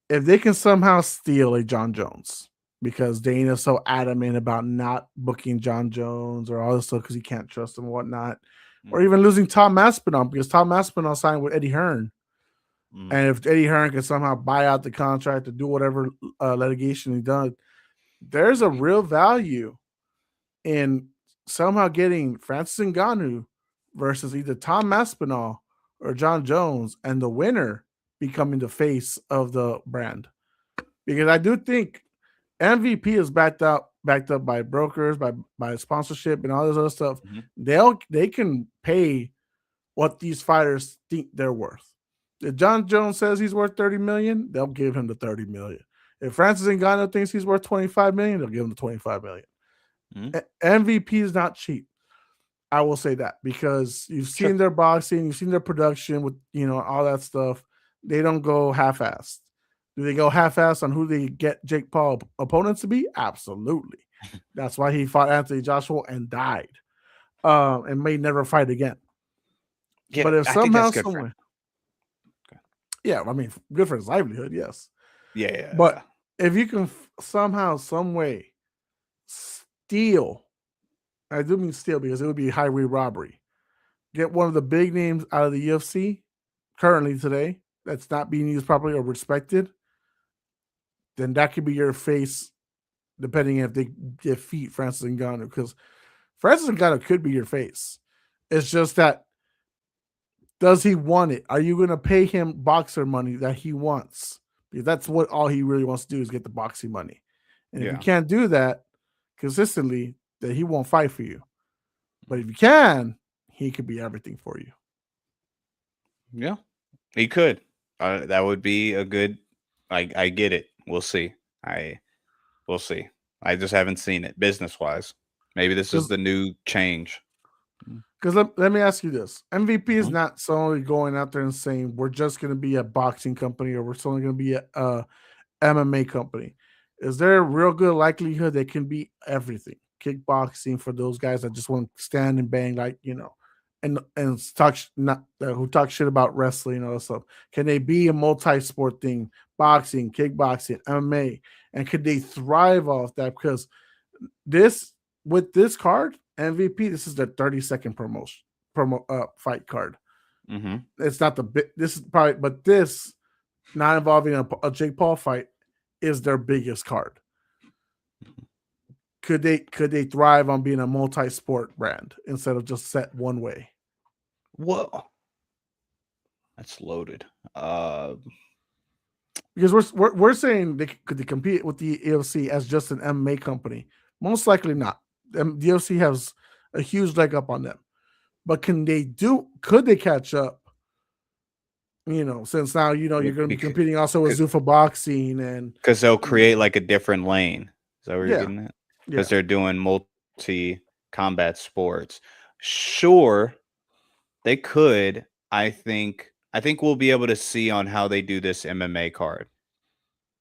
If they can somehow steal a John Jones, because Dana's so adamant about not booking John Jones or all this stuff because he can't trust him and whatnot, or even losing Tom Aspinall, because Tom Aspinall signed with Eddie Hearn. And if Eddie Hearn can somehow buy out the contract to do whatever litigation he done, there's a real value in somehow getting Francis Ngannou versus either Tom Aspinall or John Jones, and the winner becoming the face of the brand. Because I do think MVP is backed up by brokers, by sponsorship and all this other stuff. They can pay what these fighters think they're worth. If John Jones says he's worth 30 million, they'll give him the 30 million. If Francis Ngannou thinks he's worth 25 million, they'll give him the 25 million. MVP is not cheap. I will say that, because you've seen their boxing, you've seen their production with, all that stuff. They don't go half-assed. Do they go half-assed on who they get Jake Paul opponents to be? Absolutely. That's why he fought Anthony Joshua and died, and may never fight again. Yeah, but if I think somehow, that's good for somewhere, him. yeah, I mean, good for his livelihood, yes. Yeah. But if you can somehow, some way steal. I do mean steal because it would be highway robbery. Get one of the big names out of the UFC currently today that's not being used properly or respected, then that could be your face, depending if they defeat Francis Ngannou. Because Francis Ngannou could be your face. It's just that, does he want it? Are you going to pay him boxer money that he wants? Because that's what all he really wants to do is get the boxing money. And if you can't do that consistently, then he won't fight for you. But if you can, he could be everything for you. Yeah, he could. That would be a good. I get it. We'll see. We'll see. I just haven't seen it business wise. Maybe this is the new change. Because let me ask you this: MVP is not solely going out there and saying we're just going to be a boxing company or we're solely going to be a MMA company. Is there a real good likelihood they can be everything? Kickboxing for those guys that just want to stand and bang, like, you know, and talk not who talk shit about wrestling and all that stuff. Can they be a multi-sport thing? Boxing, kickboxing, MMA, and could they thrive off that? Because with this card, MVP, this is the 30-second fight card. Mm-hmm. It's not the big. This is probably, but this not involving a Jake Paul fight is their biggest card. Could they thrive on being a multi-sport brand instead of just set one way? Whoa, that's loaded. Because we're saying could they compete with the UFC as just an MMA company? Most likely not. The UFC has a huge leg up on them. But could they catch up? You know, since now, you know, you're going to be competing also with Zuffa Boxing, and because they'll create like a different lane. Is that where you're getting at? Because they're doing multi-combat sports. Sure, they could. I think we'll be able to see on how they do this MMA card.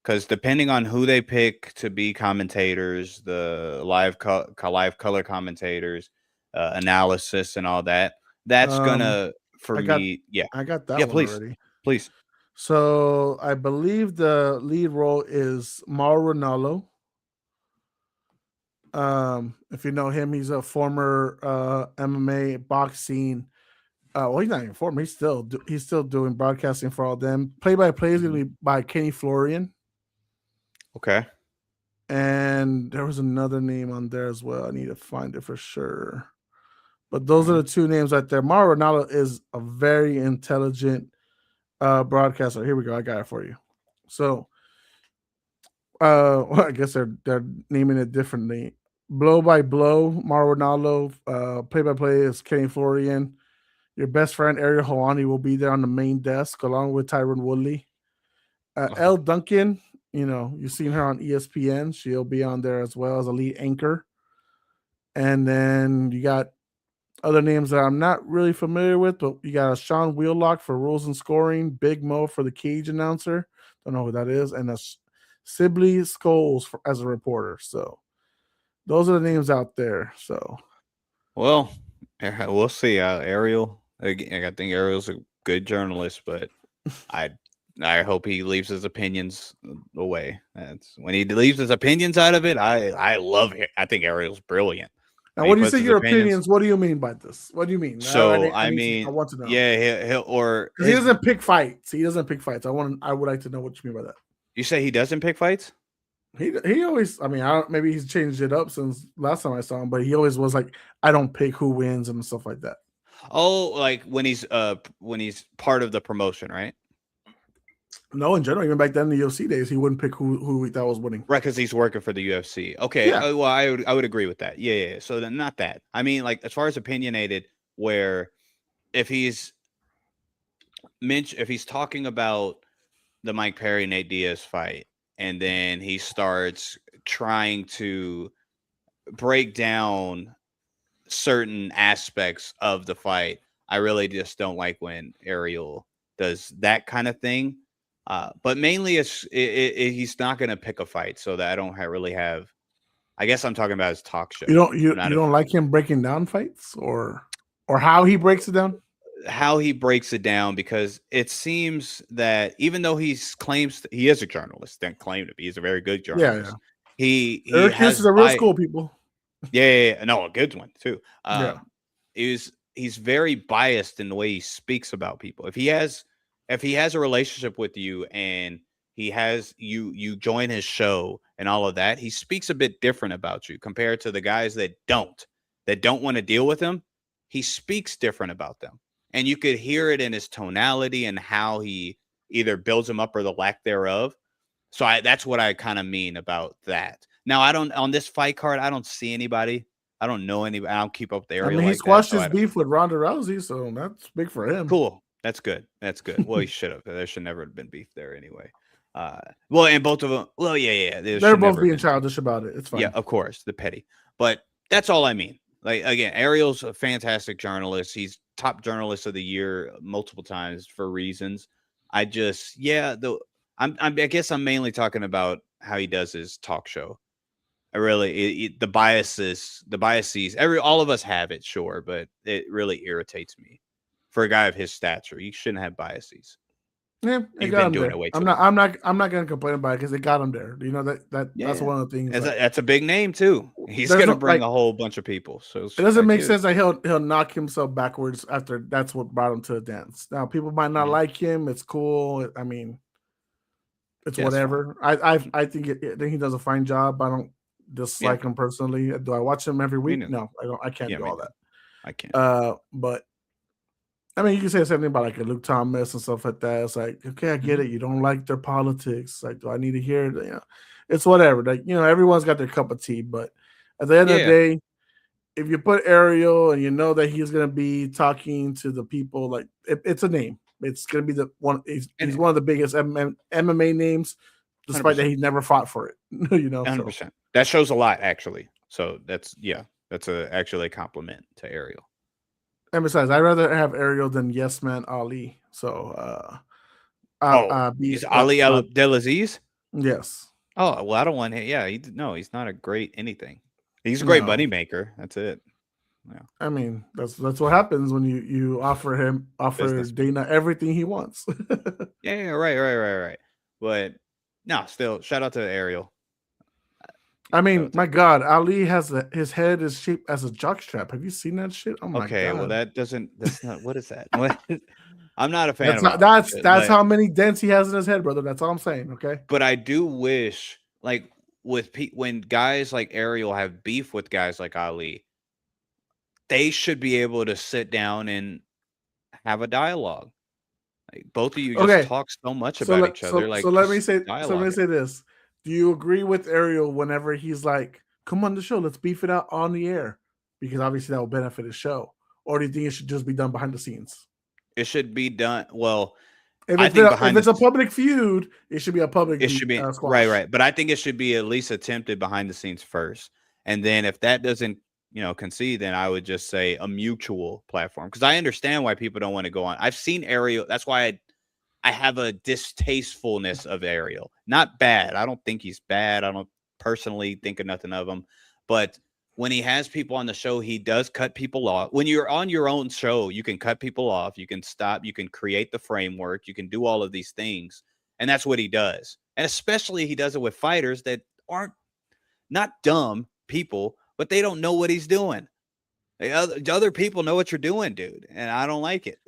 Because depending on who they pick to be commentators, the live color commentators, analysis, and all that, that's gonna I got that one already. Please. So I believe the lead role is Mauro Ranallo. If you know him, he's a former MMA boxing. Well, he's not even former. He's still doing broadcasting for all them. Play-by-play is going to be by Kenny Florian. Okay. And there was another name on there as well. I need to find it for sure. But those are the two names right there. Mauro Ranallo is a very intelligent broadcaster. Here we go. I got it for you. So, well, I guess they're naming it differently. Blow by blow, Mauro Ranallo. Play by play is Kenny Florian. Your best friend Ariel Helwani will be there on the main desk along with Tyron Woodley. Elle Duncan, you know, you've seen her on ESPN. She'll be on there as well as a lead anchor. And then you got other names that I'm not really familiar with, but you got a Sean Wheelock for rules and scoring, Big Mo for the cage announcer. Don't know who that is. And a Sibley Scholes as a reporter. So those are the names out there. So, well, we'll see. Ariel, I think Ariel's a good journalist, but I hope he leaves his opinions away. That's when he leaves his opinions out of it. I love it. I think Ariel's brilliant. Now, when you say your opinions, what do you mean by this? What do you mean? So I want to know. Yeah, he doesn't pick fights. He doesn't pick fights. I would like to know what you mean by that. You say he doesn't pick fights? He always. I mean, maybe he's changed it up since last time I saw him, but he always was like, I don't pick who wins and stuff like that. Oh, like when he's part of the promotion, right? No, in general, even back then in the UFC days, he wouldn't pick who he thought was winning. Right, because he's working for the UFC. Okay, yeah. Well, I would agree with that. Yeah. So then, not that. I mean, like as far as opinionated, where if he's talking about the Mike Perry Nate Diaz fight, and then he starts trying to break down certain aspects of the fight, I really just don't like when Ariel does that kind of thing. But mainly, he's not going to pick a fight, so that I don't really have. I guess I'm talking about his talk show. You don't like him breaking down fights, or how he breaks it down? How he breaks it down, because it seems that even though he claims he is a journalist, then claim to be, he's a very good journalist. Yeah. he Syracuse has is a real school, people. yeah, no, a good one too. Yeah. He's very biased in the way he speaks about people. If he has a relationship with you and he has you join his show and all of that, he speaks a bit different about you compared to the guys that don't want to deal with him. He speaks different about them. And you could hear it in his tonality and how he either builds them up or the lack thereof. So that's what I kind of mean about that. Now, I don't on this fight card, I don't see anybody. I don't know anybody. I don't keep up with I Ariel mean, he like that. squashed So his beef with Ronda Rousey, so that's big for him. cool. That's good. That's good. Well, he should have. There should never have been beef there anyway. Well, and both of them. Well, yeah. They're both being childish about it. It's fine. Yeah, of course, the petty. But that's all I mean. Like again, Ariel's a fantastic journalist. He's top journalist of the year multiple times for reasons. I just I guess I'm mainly talking about how he does his talk show. I really the biases, all of us have it, sure, but it really irritates me. For a guy of his stature, you shouldn't have biases. Yeah, you've been doing it way too long. I'm not gonna complain about it because they got him there. You know that's one of the things. That's a big name too. He's gonna bring a whole bunch of people. So it doesn't make sense that he'll knock himself backwards after that's what brought him to the dance. Now people might not like him. It's cool. I mean, it's whatever. I think he does a fine job. I don't dislike him personally. Do I watch him every week? No, I don't. I can't do all that. I can't. But I mean, you can say something about like a Luke Thomas and stuff like that. It's like, okay, I get it. You don't like their politics. Like, do I need to hear it? You know, it's whatever. Like, you know, everyone's got their cup of tea. But at the end of the day, if you put Ariel and you know that he's going to be talking to the people, like it's a name. It's going to be the one. He's one of the biggest MMA names, despite 100%. That he never fought for it. You know, 100%. So. That shows a lot, actually. So that's actually a compliment to Ariel. And besides, I'd rather have Ariel than Yes Man Ali. So, he's Ali Abdelaziz? Yes. Oh, well, I don't want him. Yeah, he's not a great anything. He's a great money maker. That's it. Yeah. I mean, that's what happens when you offer business. Dana everything he wants. yeah, right. But no, still, shout out to Ariel. I mean, my God, Ali has his head is shaped as a jockstrap. Have you seen that shit? Oh my God. Okay, well that's not what is that? I'm not a fan that's how many dents he has in his head, brother. That's all I'm saying. Okay. But I do wish, like, when guys like Ariel have beef with guys like Ali, they should be able to sit down and have a dialogue. Like both of you just talk so much about each other. So let me say this. Do you agree with Ariel whenever he's like, come on the show, let's beef it out on the air? Because obviously that will benefit his show. Or do you think it should just be done behind the scenes? It should be done. Well, if it's a public feud, it should be a public It should be right. But I think it should be at least attempted behind the scenes first. And then if that doesn't, concede, then I would just say a mutual platform. Because I understand why people don't want to go on. I've seen Ariel. That's why I have a distastefulness of Ariel. Not bad. I don't think he's bad. I don't personally think of nothing of him. But when he has people on the show, he does cut people off. When you're on your own show, you can cut people off. You can stop. You can create the framework. You can do all of these things. And that's what he does. And especially he does it with fighters that aren't not dumb people, but they don't know what he's doing. The other people know what you're doing, dude. And I don't like it.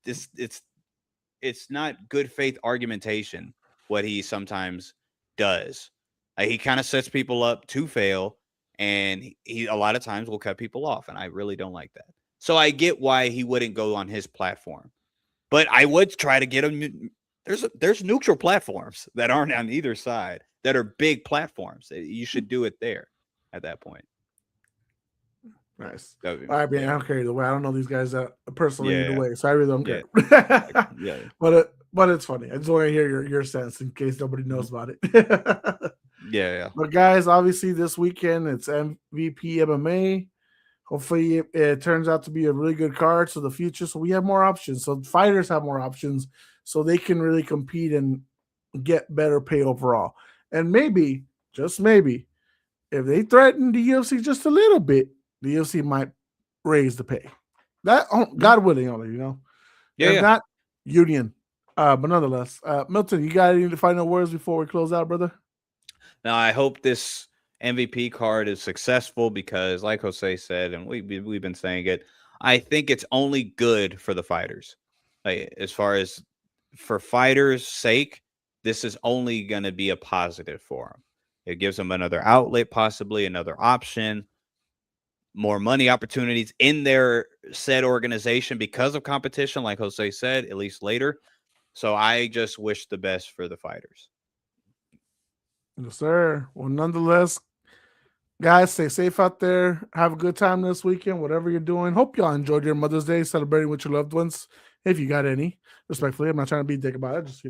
It's not good faith argumentation what he sometimes does. He kind of sets people up to fail, and he a lot of times will cut people off, and I really don't like that. So I get why he wouldn't go on his platform, but I would try to get him. There's neutral platforms that aren't on either side that are big platforms. You should do it there at that point. Nice. I don't care either way. I don't know these guys personally either way, so I really don't care. But it's funny. I just want to hear your sense in case nobody knows about it. Yeah. But guys, obviously this weekend it's MVP MMA. Hopefully it turns out to be a really good card for the future. So we have more options. So fighters have more options, so they can really compete and get better pay overall. And maybe, just maybe, if they threaten the UFC just a little bit, the UFC might raise the pay. That God willing, only If not, union. But nonetheless, Milton, you got any final words before we close out, brother? Now I hope this MVP card is successful because, like Jose said, and we've been saying it, I think it's only good for the fighters. Like, as far as for fighters' sake, this is only going to be a positive for them. It gives them another outlet, possibly another option, more money opportunities in their said organization because of competition, like Jose said, at least later. So I just wish the best for the fighters. Yes, sir. Well, nonetheless, guys, stay safe out there. Have a good time this weekend, whatever you're doing. Hope y'all enjoyed your Mother's Day, celebrating with your loved ones, if you got any. Respectfully, I'm not trying to be a dick about it. Just,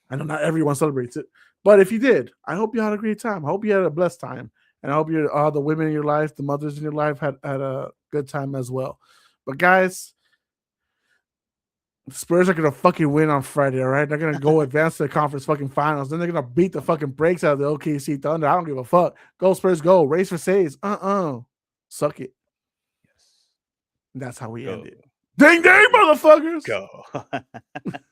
I know not everyone celebrates it, but if you did, I hope you had a great time. I hope you had a blessed time, and I hope all the women in your life, the mothers in your life, had a good time as well. But guys, the Spurs are gonna fucking win on Friday, all right? They're gonna go advance to the conference fucking finals. Then they're gonna beat the fucking brakes out of the OKC Thunder. I don't give a fuck. Go Spurs, go! Race for saves. Suck it. Yes. And that's how we Go. end it. Ding ding, motherfuckers. Go.